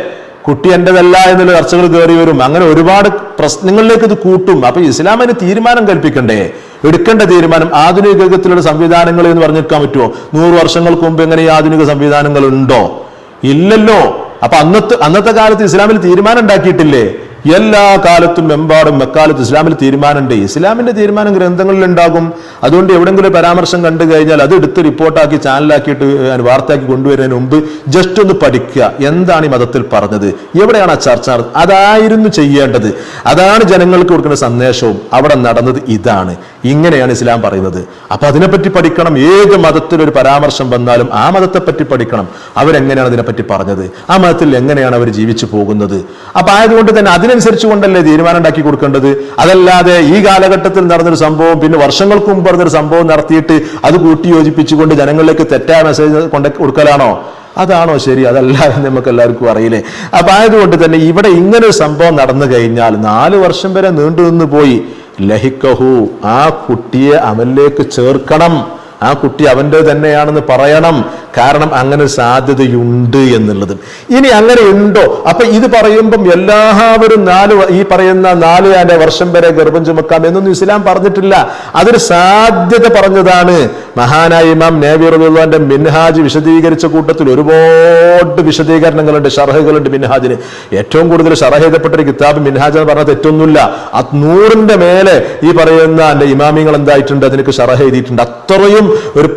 കുട്ടി എന്റേതല്ല എന്നുള്ള ചർച്ചകൾ കയറി വരും. അങ്ങനെ ഒരുപാട് പ്രശ്നങ്ങളിലേക്ക് ഇത് കൂട്ടും. അപ്പൊ ഇസ്ലാമിന് തീരുമാനം കൽപ്പിക്കണ്ടേ? എടുക്കേണ്ട തീരുമാനം ആധുനിക യുഗത്തിലുള്ള സംവിധാനങ്ങൾ എന്ന് പറഞ്ഞിരിക്കാൻ പറ്റുമോ? 100 വർഷങ്ങൾക്ക് മുമ്പ് എങ്ങനെ ഈ ആധുനിക സംവിധാനങ്ങൾ ഉണ്ടോ? ഇല്ലല്ലോ. അപ്പൊ അന്നത്തെ കാലത്ത് ഇസ്ലാമിൽ തീരുമാനം ഉണ്ടാക്കിയിട്ടില്ലേ? എല്ലാ കാലത്തും എമ്പാടും എക്കാലത്തും ഇസ്ലാമിൽ തീരുമാനമുണ്ട്. ഇസ്ലാമിന്റെ തീരുമാനം ഗ്രന്ഥങ്ങളിൽ ഉണ്ടാകും. അതുകൊണ്ട് എവിടെങ്കിലും പരാമർശം കണ്ടു കഴിഞ്ഞാൽ അത് എടുത്ത് റിപ്പോർട്ടാക്കി ചാനലാക്കിയിട്ട് വാർത്തയാക്കി കൊണ്ടുവരുന്നതിന് മുമ്പ് ജസ്റ്റ് ഒന്ന് പഠിക്കുക, എന്താണ് ഈ മതത്തിൽ പറഞ്ഞത്, എവിടെയാണ് ആ ചർച്ച നടന്നത്. അതായിരുന്നു ചെയ്യേണ്ടത്. അതാണ് ജനങ്ങൾക്ക് കൊടുക്കുന്ന സന്ദേശവും. അവിടെ നടന്നത് ഇതാണ്, ഇങ്ങനെയാണ് ഇസ്ലാം പറയുന്നത്. അപ്പൊ അതിനെപ്പറ്റി പഠിക്കണം. ഏത് മതത്തിലൊരു പരാമർശം വന്നാലും ആ മതത്തെപ്പറ്റി പഠിക്കണം. അവരെങ്ങനെയാണ് അതിനെപ്പറ്റി പറഞ്ഞത്, ആ മതത്തിൽ എങ്ങനെയാണ് അവർ ജീവിച്ചു പോകുന്നത്. അപ്പൊ ആയതുകൊണ്ട് തന്നെ അതിനനുസരിച്ച് കൊണ്ടല്ലേ തീരുമാനം ഉണ്ടാക്കി കൊടുക്കേണ്ടത്. അതല്ലാതെ ഈ കാലഘട്ടത്തിൽ നടന്നൊരു സംഭവം പിന്നെ വർഷങ്ങൾക്ക് മുമ്പ് നടന്നൊരു സംഭവം നടത്തിയിട്ട് അത് കൂട്ടി യോജിപ്പിച്ചുകൊണ്ട് ജനങ്ങളിലേക്ക് തെറ്റായ മെസ്സേജ് കൊണ്ട് കൊടുക്കലാണോ? അതാണോ ശരി? അതല്ല എന്ന് നമുക്ക് എല്ലാവർക്കും അറിയില്ലേ. അപ്പൊ ആയതുകൊണ്ട് തന്നെ ഇവിടെ ഇങ്ങനെ ഒരു സംഭവം നടന്നു കഴിഞ്ഞാൽ 4 വർഷം വരെ നീണ്ടു നിന്ന് പോയി. ലഹിക്കഹു, ആ കുട്ടിയെ അവനിലേക്ക് ചേർക്കണം. ആ കുട്ടി അവൻ്റെ തന്നെയാണെന്ന് പറയണം. കാരണം അങ്ങനെ സാധ്യതയുണ്ട് എന്നുള്ളത്. ഇനി അങ്ങനെ ഉണ്ടോ? അപ്പൊ ഇത് പറയുമ്പം എല്ലാവരും ഈ പറയുന്ന 4 വർഷം വരെ ഗർഭം ചുമക്കാം എന്നൊന്നും ഇസ്ലാം പറഞ്ഞിട്ടില്ല. അതൊരു സാധ്യത പറഞ്ഞതാണ്. മഹാനായ ഇമാം നബവി റളിയല്ലാഹുവിന്റെ മിൻഹാജ് വിശദീകരിച്ച കൂട്ടത്തിൽ ഒരുപാട് വിശദീകരണങ്ങളുണ്ട്, ഷർഹുകളുണ്ട് മിൻഹാജിന്. ഏറ്റവും കൂടുതൽ ഷർഹ് ചെയ്തപ്പെട്ട ഒരു കിതാബ് മിൻഹാജ് എന്ന് പറഞ്ഞാൽ തെറ്റൊന്നുമില്ല. 100ന്റെ മേലെ ഈ പറയുന്ന ഇമാമിങ്ങൾ എന്തായിട്ടുണ്ട്, അതിനൊക്കെ ഷർഹ് ചെയ്തിട്ടുണ്ട്. അത്രയും ഒരു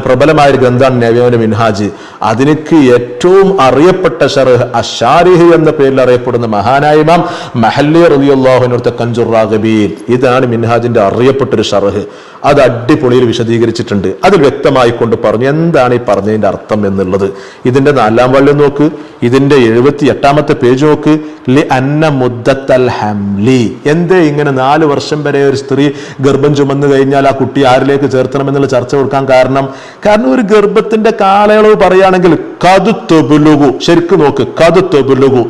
പ്രബലമായ ഒരു ഗ്രന്ഥമാണ് നബവിയുടെ മിൻഹാജ്. അതിനക്ക് ഏറ്റവും അറിയപ്പെട്ട ഷർഹ് അശാരിഹ് എന്ന പേരിൽ അറിയപ്പെടുന്ന മഹാനായ ഇമാം മഹല്ലി റളിയല്ലാഹു അൻഹു കൻസുർ റാഗിബീൻ, ഇതാണ് മിൻഹാജിന്റെ അറിയപ്പെട്ടൊരു ഷർഹ്. അത് അടിപൊളിയിൽ വിശദീകരിച്ചിട്ടുണ്ട്. അതിൽ വ്യക്തമായി കൊണ്ട് പറഞ്ഞു എന്താണ് ഈ പറഞ്ഞതിന്റെ അർത്ഥം എന്നുള്ളത്. ഇതിന്റെ 4-ാം വള്ളി നോക്ക്, ഇതിന്റെ 78ാമത്തെ പേജ് നോക്ക്. ലി അന്ന മുദ്ദത്തൽ ഹംലി, എന്തേ ഇങ്ങനെ 4 വർഷം വരെ ഒരു സ്ത്രീ ഗർഭം ചുമന്നു കഴിഞ്ഞാൽ ആ കുട്ടി ആരിലേക്ക് ചേർത്തണമെന്നുള്ള ചർച്ച കൊടുക്കാൻ കാരണം ഒരു ഗർഭത്തിന്റെ കാലയളവ് പറയുകയാണെങ്കിൽ കതു തെബുലുഗു, ശരിക്കും നോക്ക്, കതു തെബുലുഗു.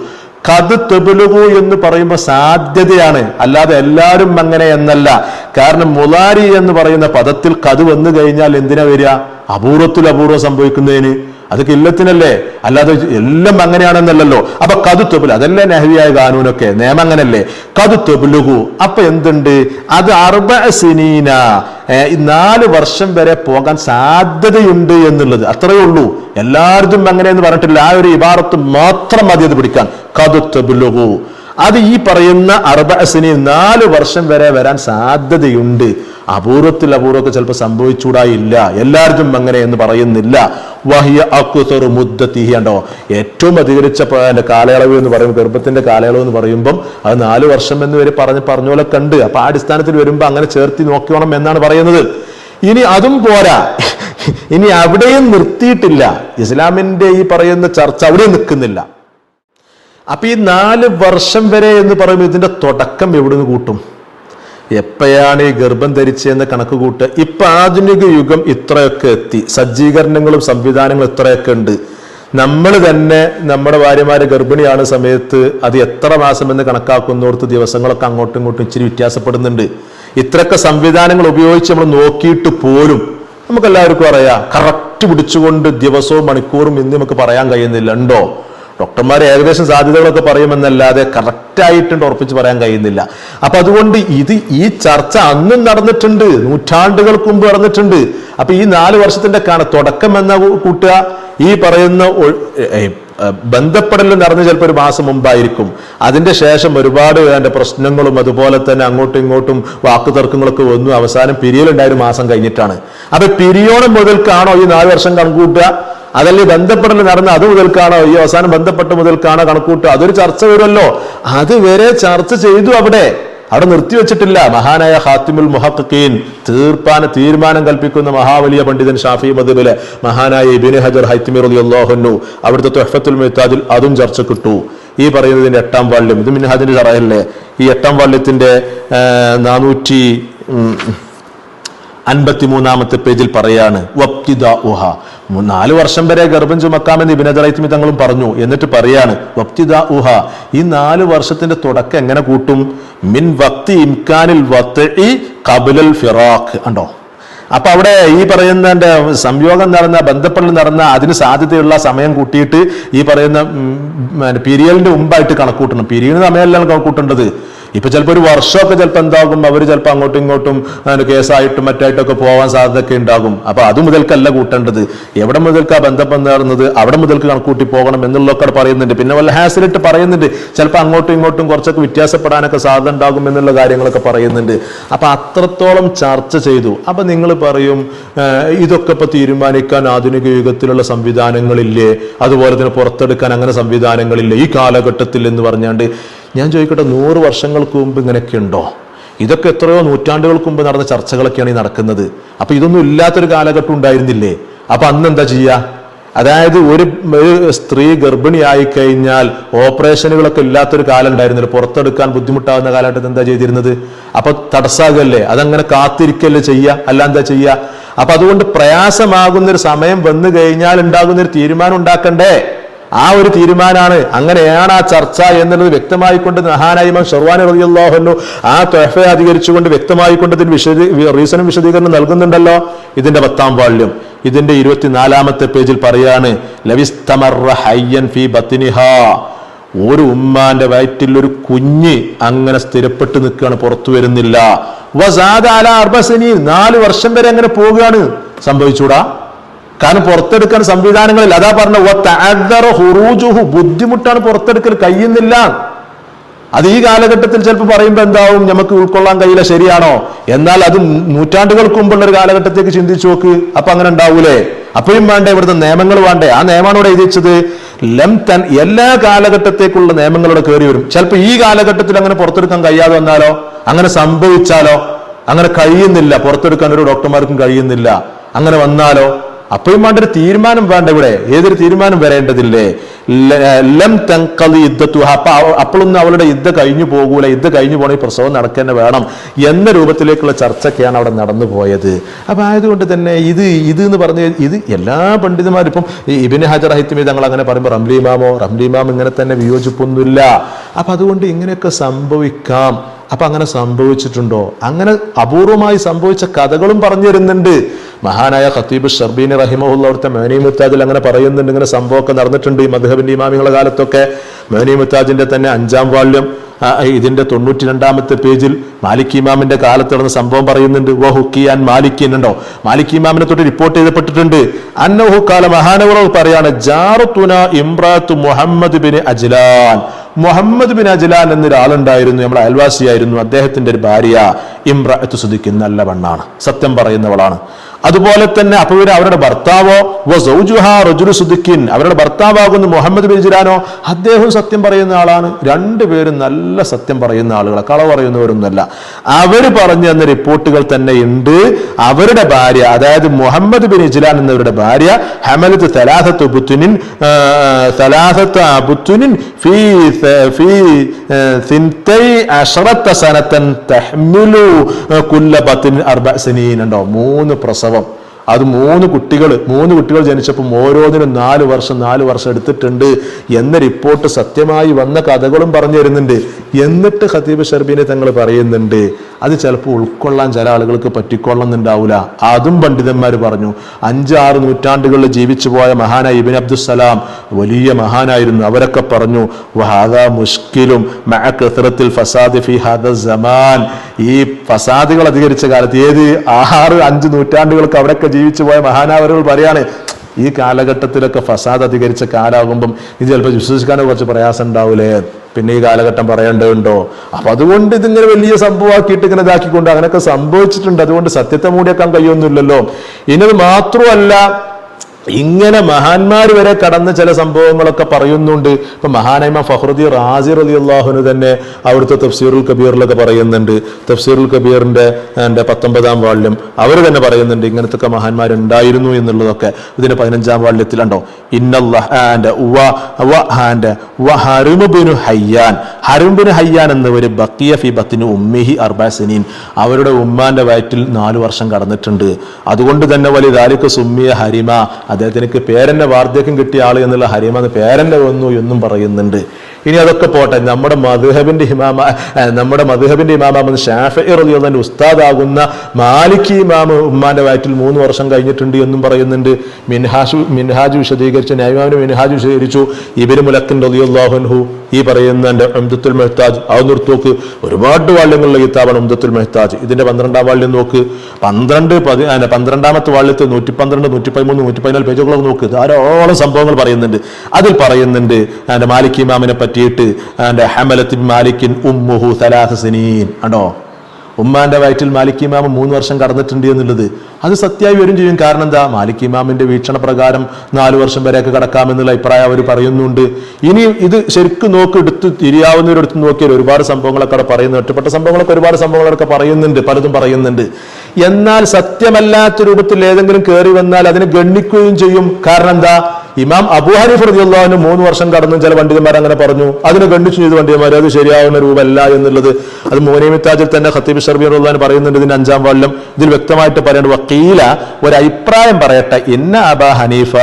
കത് തെബുലുഗു എന്ന് പറയുമ്പോൾ സാധ്യതയാണ്, അല്ലാതെ എല്ലാവരും അങ്ങനെ എന്നല്ല. കാരണം മുലാരി എന്ന് പറയുന്ന പദത്തിൽ കത് വന്നു കഴിഞ്ഞാൽ എന്തിനാ വരിക? അപൂർവത്തിൽ അപൂർവം സംഭവിക്കുന്നതിന്. അത് കില്ലത്തിനല്ലേ, അല്ലാതെ എല്ലാം അങ്ങനെയാണെന്നല്ലല്ലോ. അപ്പൊ കതു തെബുലു, അതല്ലേ നഹ്വിയായ കാനൂനൊക്കെ, നിയമം അങ്ങനല്ലേ. കതു തെബുലുഗു, അപ്പൊ എന്തുണ്ട്? അത് 4 സിനീന, 4 വർഷം വരെ പോകാൻ സാധ്യതയുണ്ട് എന്നുള്ളത്. അത്രയേ ഉള്ളൂ. എല്ലാവരും അങ്ങനെയെന്ന് പറഞ്ഞിട്ടില്ല. ആ ഒരു ഇബാറത്ത് മാത്രം മതി അത് പിടിക്കാൻ. കതു തെബുലുഗു, അത് ഈ പറയുന്ന 4 സിനീൻ, 4 വർഷം വരെ വരാൻ സാധ്യതയുണ്ട്. അപൂർവത്തിൽ അപൂർവമൊക്കെ ചിലപ്പോൾ സംഭവിച്ചൂടായില്ല. എല്ലാവരും അങ്ങനെ എന്ന് പറയുന്നില്ല. വഹിയ അക്തറു മുദ്ദത്തിഹി, ഉണ്ടോ, ഏറ്റവും അധികരിച്ച കാലയളവ് എന്ന് പറയുമ്പോൾ, ഗർഭത്തിന്റെ കാലയളവ് എന്ന് പറയുമ്പം അത് 4 വർഷം എന്ന് വരെ പറഞ്ഞ കണ്ട്. അപ്പൊ ആ അടിസ്ഥാനത്തിൽ വരുമ്പോ അങ്ങനെ ചേർത്തി നോക്കണം എന്നാണ് പറയുന്നത്. ഇനി അതും പോരാ, ഇനി അവിടെയും നിർത്തിയിട്ടില്ല. ഇസ്ലാമിന്റെ ഈ പറയുന്ന ചർച്ച അവിടെ നിൽക്കുന്നില്ല. അപ്പൊ ഈ 4 വർഷം വരെ എന്ന് പറയുമ്പോൾ ഇതിന്റെ തുടക്കം എവിടുന്ന് കൂട്ടും? എപ്പോഴാണ് ഈ ഗർഭം ധരിച്ചെന്ന് കണക്ക് കൂട്ടുക? ഇപ്പൊ ആധുനിക യുഗം ഇത്രയൊക്കെ എത്തി, സജ്ജീകരണങ്ങളും സംവിധാനങ്ങളും ഇത്രയൊക്കെ ഉണ്ട്. നമ്മൾ തന്നെ നമ്മുടെ ഭാര്യമാര് ഗർഭിണിയാണ് സമയത്ത് അത് എത്ര മാസം എന്ന് കണക്കാക്കുന്നോർത്ത് ദിവസങ്ങളൊക്കെ അങ്ങോട്ടും ഇങ്ങോട്ടും ഇച്ചിരി വ്യത്യാസപ്പെടുന്നുണ്ട്. ഇത്രയൊക്കെ സംവിധാനങ്ങൾ ഉപയോഗിച്ച് നമ്മൾ നോക്കിയിട്ട് പോലും നമുക്കെല്ലാവർക്കും അറിയാം, കറക്റ്റ് പിടിച്ചുകൊണ്ട് ദിവസവും മണിക്കൂറും ഇന്ന് നമുക്ക് പറയാൻ കഴിയുന്നില്ല. ഉണ്ടോ? ഡോക്ടർമാർ ഏകദേശം സാധ്യതകളൊക്കെ പറയുമെന്നല്ലാതെ കറക്റ്റായിട്ടുണ്ട് ഉറപ്പിച്ച് പറയാൻ കഴിയുന്നില്ല. അപ്പൊ അതുകൊണ്ട് ഈ ചർച്ച അന്നും നടന്നിട്ടുണ്ട്, നൂറ്റാണ്ടുകൾക്ക് മുമ്പ് നടന്നിട്ടുണ്ട്. അപ്പൊ ഈ 4 വർഷത്തിന്റെ തുടക്കം എന്ന കൂട്ടുക ഈ പറയുന്ന ബന്ധപ്പെടൽ നടന്ന് ചിലപ്പോൾ 1 മാസം മുമ്പായിരിക്കും. അതിന്റെ ശേഷം ഒരുപാട് പ്രശ്നങ്ങളും അതുപോലെ തന്നെ അങ്ങോട്ടും ഇങ്ങോട്ടും വാക്കുതർക്കങ്ങളൊക്കെ വന്നു. അവസാനം പിരിയലുണ്ടായ 1 മാസം കഴിഞ്ഞിട്ടാണ്. അപ്പൊ പിരിയോണം മുതൽക്കാണോ ഈ 4 വർഷം കണക്കൂട്ടുക? അതല്ലേ ബന്ധപ്പെടൽ നടന്ന അത് മുതൽക്കാണോ? ഈ അവസാനം ബന്ധപ്പെട്ട് മുതൽക്കാണോ കണക്കൂട്ടുക? അതൊരു ചർച്ച വരുമല്ലോ. അതുവരെ ചർച്ച ചെയ്തു. അവിടെ നിർത്തിവെച്ചിട്ടില്ല. മഹാനായ ഖാത്തിമുൽ മുഹഖ്ഖീൻ, തീരുമാനം കൽപ്പിക്കുന്ന മഹാവലിയ പണ്ഡിതൻ ഷാഫി മദ്ഹബിലെ മഹാനായ ഇബ്നു ഹജർ ഹൈതമി റളിയല്ലാഹു അൻഹു, അവിടുത്തെ തുഹ്ഫത്തുൽ മുഹ്താജിൽ അതും ചർച്ച കിട്ടു. ഈ പറയുന്നതിന്റെ 8-ാം വാള്യം, ഇത് മിൻഹാജിന്റെ ഷറഹല്ലേ, ഈ 8-ാം വാള്യത്തിന്റെ 453-ാമത്തെ പേജിൽ പറയാണ്, വബ്തിദാഉഹ, 4 വർഷം വരെ ഗർഭം ചുമക്കാമെന്ന് ഇബ്നു ഹജർ ഹൈതമി തങ്ങളും പറഞ്ഞു. എന്നിട്ട് പറയാണ് വബ്തിദാഉഹ, ഈ 4 വർഷത്തിന്റെ തുടക്കം എങ്ങനെ കൂട്ടും? മിൻ വഖ്തി ഇംകാനിൽ വത്ഇ ഖബ്ലൽ ഫിറാഖ്, ഉണ്ടോ, അപ്പൊ അവിടെ ഈ പറയുന്ന സംയോഗം നടന്ന ബന്ധപ്പെടൽ നടന്ന അതിന് സാധ്യതയുള്ള സമയം കൂട്ടിയിട്ട് ഈ പറയുന്ന പീരിയഡിന്റെ മുമ്പായിട്ട് കണക്കൂട്ടണം. പീരിയഡ് സമയമല്ല കണക്കൂട്ടേണ്ടത്. ഇപ്പൊ ചിലപ്പോൾ ഒരു വർഷമൊക്കെ ചിലപ്പോൾ എന്താകും, അവർ ചിലപ്പോൾ അങ്ങോട്ടും ഇങ്ങോട്ടും കേസായിട്ടും മറ്റായിട്ടൊക്കെ പോകാൻ സാധ്യതയൊക്കെ ഉണ്ടാകും. അപ്പൊ അത് മുതൽക്കല്ല കൂട്ടേണ്ടത്. എവിടെ മുതൽക്കാ ബന്ധം നടന്നത് അവിടെ മുതൽക്ക് കണക്കൂട്ടി പോകണം എന്നുള്ളതൊക്കെ പറയുന്നുണ്ട്. പിന്നെ വല്ല ഹാസിലിട്ട് പറയുന്നുണ്ട്, ചിലപ്പോൾ അങ്ങോട്ടും ഇങ്ങോട്ടും കുറച്ചൊക്കെ വ്യത്യാസപ്പെടാനൊക്കെ സാധ്യത ഉണ്ടാകും എന്നുള്ള കാര്യങ്ങളൊക്കെ പറയുന്നുണ്ട്. അപ്പൊ അത്രത്തോളം ചർച്ച ചെയ്തു. അപ്പൊ നിങ്ങൾ പറയും ഇതൊക്കെ ഇപ്പൊ തീരുമാനിക്കാൻ ആധുനിക യുഗത്തിലുള്ള സംവിധാനങ്ങളില്ലേ, അതുപോലെ തന്നെ പുറത്തെടുക്കാൻ അങ്ങനെ സംവിധാനങ്ങളില്ലേ ഈ കാലഘട്ടത്തിൽ എന്ന് പറഞ്ഞാണ്ട്. ഞാൻ ചോദിക്കട്ടെ, 100 വർഷങ്ങൾക്ക് മുമ്പ് ഇങ്ങനെയൊക്കെ ഉണ്ടോ? ഇതൊക്കെ എത്രയോ നൂറ്റാണ്ടുകൾക്ക് മുമ്പ് നടന്ന ചർച്ചകളൊക്കെയാണ് ഈ നടക്കുന്നത്. അപ്പൊ ഇതൊന്നും ഇല്ലാത്തൊരു കാലഘട്ടം ഉണ്ടായിരുന്നില്ലേ? അപ്പൊ അന്ന് എന്താ ചെയ്യുക? അതായത് ഒരു സ്ത്രീ ഗർഭിണിയായി കഴിഞ്ഞാൽ ഓപ്പറേഷനുകളൊക്കെ ഇല്ലാത്തൊരു കാലം ഉണ്ടായിരുന്നില്ല. പുറത്തെടുക്കാൻ ബുദ്ധിമുട്ടാവുന്ന കാലഘട്ടത്തിൽ എന്താ ചെയ്തിരുന്നത്? അപ്പൊ തടസ്സാകല്ലേ, അതങ്ങനെ കാത്തിരിക്കല്ലേ ചെയ്യുക, അല്ല എന്താ ചെയ്യുക? അപ്പൊ അതുകൊണ്ട് പ്രയാസമാകുന്നൊരു സമയം വന്നു കഴിഞ്ഞാൽ ഉണ്ടാകുന്നൊരു തീരുമാനം ഉണ്ടാക്കണ്ടേ? ആ ഒരു തീരുമാനമാണ്, അങ്ങനെയാണ് ആ ചർച്ച എന്നുള്ളത് വ്യക്തമായിക്കൊണ്ട് മഹാനായ ഇമാം ഷർവാനി റളിയല്ലാഹു അൻഹു ആ ത്വഹ്ഫയെ അധികരിച്ചുകൊണ്ട് വ്യക്തമായിക്കൊണ്ട് ഇതിന് റീസണും വിശദീകരണം നൽകുന്നുണ്ടല്ലോ. ഇതിന്റെ 10-ാം വാള്യം ഇതിന്റെ 24-ാമത്തെ പേജിൽ പറയാണ്, ലവിസ്തമറ ഹയ്യൻ ഫീ ബത്നിഹാ, ഒരു ഉമ്മാന്റെ വയറ്റിൽ ഒരു കുഞ്ഞ് അങ്ങനെ സ്ഥിരപ്പെട്ട് നിൽക്കുകയാണ്, പുറത്തു വരുന്നില്ല. വസാദ അലാ 4 സനീൻ, 4 വർഷം വരെ അങ്ങനെ പോവുകയാണ്. സംഭവിച്ചൂടാ? കാരണം പുറത്തെടുക്കാൻ സംവിധാനങ്ങളിൽ അതാ പറഞ്ഞ ബുദ്ധിമുട്ടാണ്, പുറത്തെടുക്കൽ കഴിയുന്നില്ല. അത് ഈ കാലഘട്ടത്തിൽ ചിലപ്പോൾ പറയുമ്പോൾ എന്താവും, നമുക്ക് ഉൾക്കൊള്ളാൻ കഴിയില്ല. ശരിയാണോ? എന്നാൽ അത് നൂറ്റാണ്ടുകൾക്ക് മുമ്പുള്ള ഒരു കാലഘട്ടത്തേക്ക് ചിന്തിച്ചു നോക്ക്. അപ്പൊ അങ്ങനെ ഉണ്ടാവൂലേ? അപ്പോഴും വേണ്ടേ ഇവിടുത്തെ നിയമങ്ങൾ വേണ്ടേ? ആ നിയമമാണ് ഇവിടെ എഴുതി വെച്ചത്. എല്ലാ കാലഘട്ടത്തേക്കുള്ള നിയമങ്ങളോട് കയറി വരും. ചിലപ്പോൾ ഈ കാലഘട്ടത്തിൽ അങ്ങനെ പുറത്തെടുക്കാൻ കഴിയാതെ വന്നാലോ, അങ്ങനെ സംഭവിച്ചാലോ, അങ്ങനെ കഴിയുന്നില്ല, പുറത്തെടുക്കാൻ ഒരു ഡോക്ടർമാർക്കും കഴിയുന്നില്ല, അങ്ങനെ വന്നാലോ, അപ്പോഴും വേണ്ട ഒരു തീരുമാനം വേണ്ട. ഇവിടെ ഏതൊരു തീരുമാനം വരേണ്ടതില്ലേ? ലം തൻഖളി ഇദ്ദതുഹ, അപ്പോഴൊന്നും അവളുടെ യുദ്ധ കഴിഞ്ഞു പോകൂല, യുദ്ധ കഴിഞ്ഞു പോകണമെങ്കിൽ പ്രസവം നടക്കേണ്ട വേണം എന്ന രൂപത്തിലേക്കുള്ള ചർച്ചയൊക്കെയാണ് അവിടെ നടന്നു പോയത്. അപ്പൊ ആയതുകൊണ്ട് തന്നെ ഇത് എന്ന് പറഞ്ഞ ഇത് എല്ലാ പണ്ഡിതന്മാരും ഇപ്പം ഇബ്നു ഹജർ ഹൈത്തമി തങ്ങൾ അങ്ങനെ പറയുമ്പോൾ റംലി ഇമാം ഇങ്ങനെ തന്നെ വിയോജിപ്പൊന്നുമില്ല. അപ്പൊ അതുകൊണ്ട് ഇങ്ങനെയൊക്കെ സംഭവിക്കാം. അപ്പൊ അങ്ങനെ സംഭവിച്ചിട്ടുണ്ടോ? അങ്ങനെ അപൂർവമായി സംഭവിച്ച കഥകളും പറഞ്ഞു തരുന്നുണ്ട്. മഹാനായ ഖത്തീബ് ഷർബീനി റഹിമഹുല്ലാഹു അവിടുത്തെ മഅനി മുത്താജിൽ അങ്ങനെ പറയുന്നുണ്ട്, ഇങ്ങനെ സംഭവമൊക്കെ നടന്നിട്ടുണ്ട് ഈ മദ്ഹബിന്റെ ഇമാമികളുടെ കാലത്തൊക്കെ. മഅനി മുത്താജിന്റെ തന്നെ 5-ാം വാള്യം ഇതിന്റെ 92-ാമത്തെ പേജിൽ മാലിക് ഇമാമിന്റെ കാലത്ത് നടന്ന സംഭവം പറയുന്നുണ്ട്. വഹുക്കിയാൻ മാലിക്കിൻ ഉണ്ടോ, മാലിക് ഇമാമിനെ തൊട്ട് റിപ്പോർട്ട് ചെയ്യപ്പെട്ടിട്ടുണ്ട്. അന്നഹു ഖാല, മഹാനവർ പറയാണ്, ജാറത്തുന ഇംറാത്തു Muhammad bin Ajlan, Muhammad bin Ajlan എന്നൊരാളുണ്ടായിരുന്നു, നമ്മുടെ അയൽവാസിയായിരുന്നു. അദ്ദേഹത്തിന്റെ ഒരു ഭാര്യ ഇംറഅത്തു സുദിഖിൻ, നല്ല പെണ്ണാണ്, സത്യം പറയുന്നവളാണ്. അതുപോലെ തന്നെ അപ്പൊ അവരുടെ ഭർത്താവോ വസൗജുഹാ റജുലു സുദിഖിൻ, അവരുടെ ഭർത്താവാകുന്ന മുഹമ്മദ് ബിൻ അജ്ലാനോ അദ്ദേഹം സത്യം പറയുന്ന ആളാണ്. രണ്ടുപേരും നല്ല സത്യം പറയുന്ന ആളുകളെ, കള പറയുന്നവരൊന്നുമല്ല. അവര് പറഞ്ഞു തന്ന റിപ്പോർട്ടുകൾ തന്നെ ഉണ്ട്. അവരുടെ ഭാര്യ, അതായത് മുഹമ്മദ് ബിൻ അജ്ലാൻ എന്നവരുടെ ഭാര്യ, ഹമലത്ത് സലാസത്തു ബുത്തുനിൻ ഫീ സിൻതൈ അശറത സനതൻ തഹ്മിലു കുല്ല ബത്നിൻ 4 സനീൻ ഉണ്ടോ, 3 പ്രസവം. അത് 3 കുട്ടികൾ ജനിച്ചപ്പോൾ ഓരോന്നിനും 4 വർഷം എടുത്തിട്ടുണ്ട് എന്ന റിപ്പോർട്ട് സത്യമായി വന്ന കഥകളും പറഞ്ഞു തരുന്നുണ്ട്. എന്നിട്ട് ഖതീബ് ഷർബീനി തങ്ങൾ പറയുന്നുണ്ട്, അത് ചിലപ്പോൾ ഉൾക്കൊള്ളാൻ ചില ആളുകൾക്ക് പറ്റിക്കൊള്ളുന്നുണ്ടാവില്ല. അതും പണ്ഡിതന്മാർ പറഞ്ഞു. 5-6 നൂറ്റാണ്ടുകളിൽ ജീവിച്ചു പോയ മഹാനായ ഇബ്നു അബ്ദുസ്സലാം വലിയ മഹാനായിരുന്നു. അവരൊക്കെ പറഞ്ഞു, വഹാദാ മുഷ്കിലും മഅ കസറത്തിൽ ഫസാദി ഫീ ഹാദാ സമാൻ, ഈ ഫസാദുകൾ അധികരിച്ച കാലത്ത്, ഏത് 6-5 നൂറ്റാണ്ടുകൾക്ക് അവിടെയൊക്കെ ജീവിച്ചു പോയ മഹാനാവരുകൾ പറയാണ്, ഈ കാലഘട്ടത്തിലൊക്കെ ഫസാദ് അധികരിച്ച കാലാകുമ്പം ഇത് ചിലപ്പോൾ വിശ്വസിക്കാനോ കുറച്ച് പ്രയാസം ഉണ്ടാവൂലേ, പിന്നെ ഈ കാലഘട്ടം പറയേണ്ടതുണ്ടോ? അപ്പൊ അതുകൊണ്ട് ഇതിങ്ങനെ വലിയ സംഭവമാക്കിയിട്ട് ഇങ്ങനെ ഇതാക്കിക്കൊണ്ട് അങ്ങനെയൊക്കെ സംഭവിച്ചിട്ടുണ്ട്. അതുകൊണ്ട് സത്യത്തെ മൂടിയേക്കാൻ കഴിയൊന്നുമില്ലല്ലോ. ഇന്നത് മാത്രമല്ല, ഇങ്ങനെ മഹാന്മാർ വരെ കടന്ന ചില സംഭവങ്ങളൊക്കെ പറയുന്നുണ്ട്. ഇപ്പൊ മഹാനായ ഫഖ്റുദ്ദീൻ റാസി റളിയല്ലാഹു അൻഹു തന്നെ അവിടുത്തെ തഫ്സീറുൽ കബീറിലൊക്കെ പറയുന്നുണ്ട്. തഫ്സീറുൽ കബീറിന്റെ 19-ാം വാള്യം അവർ തന്നെ പറയുന്നുണ്ട് ഇങ്ങനത്തെ മഹാന്മാരുണ്ടായിരുന്നു എന്നുള്ളതൊക്കെ. ഇതിന്റെ 15-ാം വാള്യത്തിലുണ്ടോ, ഹറും ബിൻ ഹയ്യാൻ എന്നവര് ബഖിയ ഫി ബത്നി ഉമ്മിഹി 4 സനീൻ, അവരുടെ ഉമ്മാന്റെ വയറ്റിൽ 4 വർഷം കടന്നിട്ടുണ്ട്. അതുകൊണ്ട് തന്നെ വലിദാലിക സുമ്മിയ ഹരിമ, അദ്ദേഹത്തിന് പേരന്റെ വാർദ്ധക്യം കിട്ടിയ ആള് എന്നുള്ള ഹരിമ പേരന്റെ വന്നു എന്നും പറയുന്നുണ്ട്. ഇനി അതൊക്കെ പോട്ടെ, നമ്മുടെ മദ്ഹബിന്റെ ഇമാം ശാഫിഈ റളിയല്ലാഹു അൻഹു ഉസ്താദാകുന്ന മാലിക്കി ഇമാം ഉമ്മാന്റെ വയറ്റിൽ 3 വർഷം കഴിഞ്ഞിട്ടുണ്ട് എന്നും പറയുന്നുണ്ട്. മിൻഹാജ് വിശദീകരിച്ച ന്യായിമാമിന്റെ മിൻഹാജ് വിശദീകരിച്ചു. ഇബ്നു മുലക്കിൻ റളിയല്ലാഹു അൻഹു ഈ പറയുന്ന ഉംദത്തുൽ മുഹ്താജ് അത് നിർത്തോക്ക്, ഒരുപാട് വാള്യങ്ങളുള്ള കിതാബാണ് ഉംദത്തുൽ മുഹ്താജ്. ഇതിന്റെ 12ാം വാള്യം നോക്ക്, 12ാമത്തെ വാള്യത്തിൽ 112, 113, 114 പേജുകളൊക്കെ നോക്ക്, ധാരാളം സംഭവങ്ങൾ പറയുന്നുണ്ട്. അതിൽ പറയുന്നുണ്ട് മാലിക് ഇമാമിനെ പറ്റിയിട്ട് ഹമലത്ത് മാലിക്കിൻ ഉമ്മുഹു 3 സിനീൻ ആണോ, ഉമ്മാന്റെ വയറ്റിൽ മാലിക് ഇമാം 3 വർഷം കടന്നിട്ടുണ്ട് എന്നുള്ളത് അത് സത്യമായി വരും ചെയ്യും. കാരണം എന്താ, മാലിക് ഇമാമിന്റെ വീക്ഷണ പ്രകാരം 4 വർഷം വരെയൊക്കെ കടക്കാമെന്നുള്ള അഭിപ്രായം അവർ പറയുന്നുണ്ട്. ഇനി ഇത് ശരിക്കും എടുത്ത് തിരിയാവുന്നവരെടുത്ത് നോക്കിയാൽ ഒരുപാട് സംഭവങ്ങളൊക്കെ അവിടെ പറയുന്നു, ഒറ്റപ്പെട്ട സംഭവങ്ങളൊക്കെ ഒരുപാട് സംഭവങ്ങളൊക്കെ പറയുന്നുണ്ട്, പലതും പറയുന്നുണ്ട്. എന്നാൽ സത്യമല്ലാത്ത രൂപത്തിൽ ഏതെങ്കിലും കയറി വന്നാൽ അതിനെ ഗണ്ണിക്കുകയും ചെയ്യും. കാരണം എന്താ, ഇമാം അബൂ ഹനീഫ റളിയല്ലാഹു അൻഹു 3 വർഷം കടന്നു ചില പണ്ഡിതന്മാർ അങ്ങനെ പറഞ്ഞു, അതിനെ ഗണ്ണിച്ചു ചെയ്ത് പണ്ഡിതന്മാർ, അത് ശരിയാവുന്ന രൂപമല്ല എന്നുള്ളത്. അത് മുനീമിത്താജിൽ തന്നെ ഖത്തീബ് ശർബി റളിയല്ലാഹു അൻഹു പറയുന്നുണ്ട്. ഇതിന്റെ 5ാം വാള്യം ഇതിൽ വ്യക്തമായിട്ട് പറയുന്നുണ്ട്. വക്കീല, ഒരു അഭിപ്രായം പറയട്ടെ, ഇന്ന അബാ ഹനീഫ,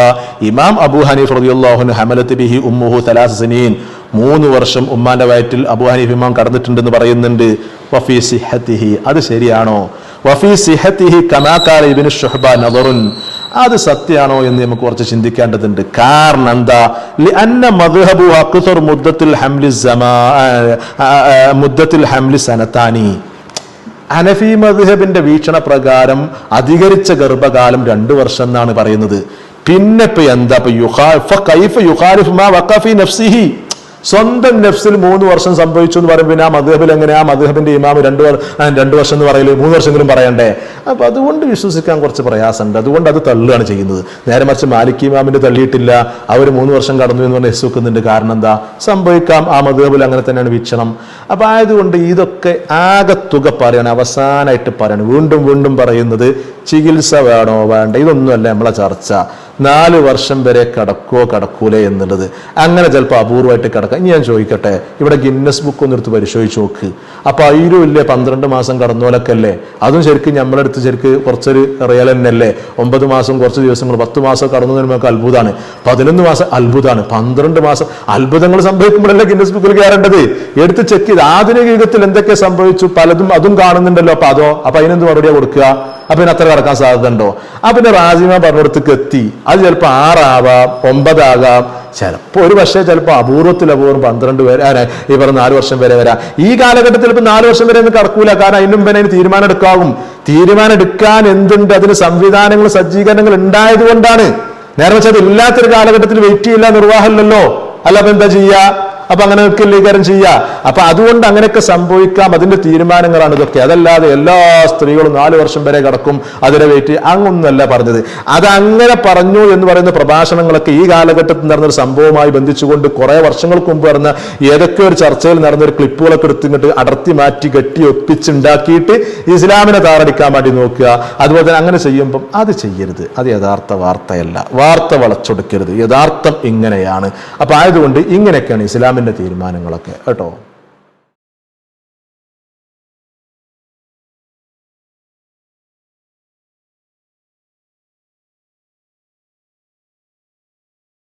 ഇമാം അബൂ ഹനീഫ റളിയല്ലാഹു അൻഹു ഹമലത്ത് ബിഹി ഉമ്മുഹു 3 സിനീൻ, 3 വർഷം ഉമ്മാന്റെ വയറ്റിൽ അബൂ ഹനീഫ ഇമാം കടന്നിട്ടുണ്ടെന്ന് പറയുന്നുണ്ട്. വഫീ സിഹത്തിഹി, അത് ശരിയാണോ? വഫീ സിഹത്തിഹി കമാ ഖാല ഇബ്നു ശുഹ്ബ നദറുൻ, അത് സത്യമാണോ എന്ന് നമുക്ക് കുറച്ച് ചിന്തിക്കേണ്ടതുണ്ട്. കാരണം എന്താ, ലിഅന്ന മദ്ഹബു അക്സർ മുദ്ദത്തിൽ ഹംലി സനതാനി, ഹനഫി മദ്ഹബിന്റെ വീക്ഷണ പ്രകാരം അധികരിച്ച ഗർഭകാലം 2 വർഷം എന്നാണ് പറയുന്നത്. പിന്നെ ഇപ്പൊ എന്താ, സ്വന്തം നഫ്സിൽ 3 വർഷം സംഭവിച്ചു എന്ന് പറയുമ്പോൾ ആ മദ്ഹബിൽ എങ്ങനെ, ആ മദ്ഹബിന്റെ ഇമാം 2 വർഷം എന്ന് പറയല്, 3 വർഷമെങ്കിലും പറയണ്ടേ? അപ്പൊ അതുകൊണ്ട് വിശ്വസിക്കാൻ കുറച്ച് പ്രയാസമുണ്ട്. അതുകൊണ്ട് അത് തള്ളുകയാണ് ചെയ്യുന്നത്. നേരെ മറിച്ച് മാലിക് ഇമാമിന്റെ തള്ളിയിട്ടില്ല, അവർ 3 വർഷം കടന്നു എന്ന് പറഞ്ഞ് വിശ്വസിക്കുന്നുണ്ട്. കാരണം എന്താ, സംഭവിക്കാം, ആ മദ്ഹബിൽ അങ്ങനെ തന്നെയാണ് വീക്ഷണം. അപ്പൊ ആയതുകൊണ്ട് ഇതൊക്കെ ആകത്തുക പറയണം, അവസാനമായിട്ട് പറയണം, വീണ്ടും വീണ്ടും പറയുന്നത് ചികിത്സ വേണോ വേണ്ട, ഇതൊന്നുമല്ല നമ്മളെ ചർച്ച. 4 വർഷം വരെ കടക്കൂലേ എന്നുള്ളത് അങ്ങനെ ചിലപ്പോൾ അപൂർവമായിട്ട് കിടക്കാം. ഇനി ഞാൻ ചോദിക്കട്ടെ, ഇവിടെ ഗിന്നസ് ബുക്ക് ഒന്ന് എടുത്ത് പരിശോധിച്ച് നോക്ക്. അപ്പൊ അതിലും ഇല്ലേ 12 മാസം കടന്നോലൊക്കെ അല്ലേ? അതും ശരിക്കും നമ്മളെടുത്ത് ശരിക്കും കുറച്ചൊരു റിയൽ തന്നെയല്ലേ? 9 മാസം കുറച്ച് ദിവസങ്ങൾ, 10 മാസം കടന്നു നമുക്ക് അത്ഭുതമാണ്, 11 മാസം അത്ഭുതമാണ്, 12 മാസം അത്ഭുതങ്ങൾ സംഭവിക്കുമ്പോഴല്ലേ ഗിന്നസ് ബുക്കിൽ കയറേണ്ടത്. എടുത്ത് ചെക്ക് ചെയ്ത് ആധുനിക യുഗത്തിൽ എന്തൊക്കെ സംഭവിച്ചു പലതും അതും കാണുന്നുണ്ടല്ലോ. അപ്പൊ അതിനെന്ത് മറുപടിയാ കൊടുക്കുക? അപ്പൊ ഇതിന് അത്ര കടക്കാൻ സാധ്യത ഉണ്ടോ? അപ്പൊ പിന്നെ റാസിമ പറഞ്ഞിടത്തേക്ക് എത്തി, അത് ചിലപ്പോൾ 6 ആവാം, 9 ആകാം, ചിലപ്പോൾ ഒരു പക്ഷേ ചിലപ്പോൾ അപൂർവത്തിൽ 12 വരെ, ഈ പറഞ്ഞ 4 വർഷം വരെ വരാം. ഈ കാലഘട്ടത്തിൽ ഇപ്പൊ 4 വർഷം വരെ ഒന്നും കടക്കൂല. കാരണം അതിന് മുമ്പേ അതിന് തീരുമാനം എടുക്കാവും. തീരുമാനം എടുക്കാൻ എന്തുണ്ട്, അതിന് സംവിധാനങ്ങൾ സജ്ജീകരണങ്ങൾ ഉണ്ടായത് കൊണ്ടാണ്. നേരെ വെച്ചാൽ അത് ഇല്ലാത്തൊരു കാലഘട്ടത്തിൽ വെയിറ്റ് ചെയ്യില്ല, നിർവാഹമില്ലല്ലോ. അല്ല അപ്പൊ എന്താ ചെയ്യാ? അപ്പൊ അങ്ങനെ ലീകരണം ചെയ്യുക. അപ്പൊ അതുകൊണ്ട് അങ്ങനെയൊക്കെ സംഭവിക്കാം, അതിന്റെ തീരുമാനങ്ങളാണ് ഇതൊക്കെ. അതല്ലാതെ എല്ലാ സ്ത്രീകളും 4 വർഷം വരെ കിടക്കും, അതിനെ വെയിറ്റ് അങ്ങൊന്നല്ല പറഞ്ഞത്. അതങ്ങനെ പറഞ്ഞു എന്ന് പറയുന്ന പ്രഭാഷണങ്ങളൊക്കെ ഈ കാലഘട്ടത്തിൽ നടന്നൊരു സംഭവവുമായി ബന്ധിച്ചുകൊണ്ട് കുറെ വർഷങ്ങൾക്ക് മുമ്പ് നടന്ന ഏതൊക്കെ ഒരു ചർച്ചയിൽ നടന്നൊരു ക്ലിപ്പുകളൊക്കെ എടുത്തിങ്ങോട്ട് അടർത്തി മാറ്റി കെട്ടി ഒപ്പിച്ചുണ്ടാക്കിയിട്ട് ഇസ്ലാമിനെ താറടിക്കാൻ വേണ്ടി നോക്കുക. അതുപോലെ തന്നെ അങ്ങനെ ചെയ്യുമ്പം അത് ചെയ്യരുത്. അത് യഥാർത്ഥ വാർത്തയല്ല, വാർത്ത വളച്ചൊടുക്കരുത്. യഥാർത്ഥം ഇങ്ങനെയാണ്. അപ്പൊ ആയതുകൊണ്ട് ഇങ്ങനെയൊക്കെയാണ് ഇസ്ലാമിന്റെ തീരുമാനങ്ങളൊക്കെ കേട്ടോ.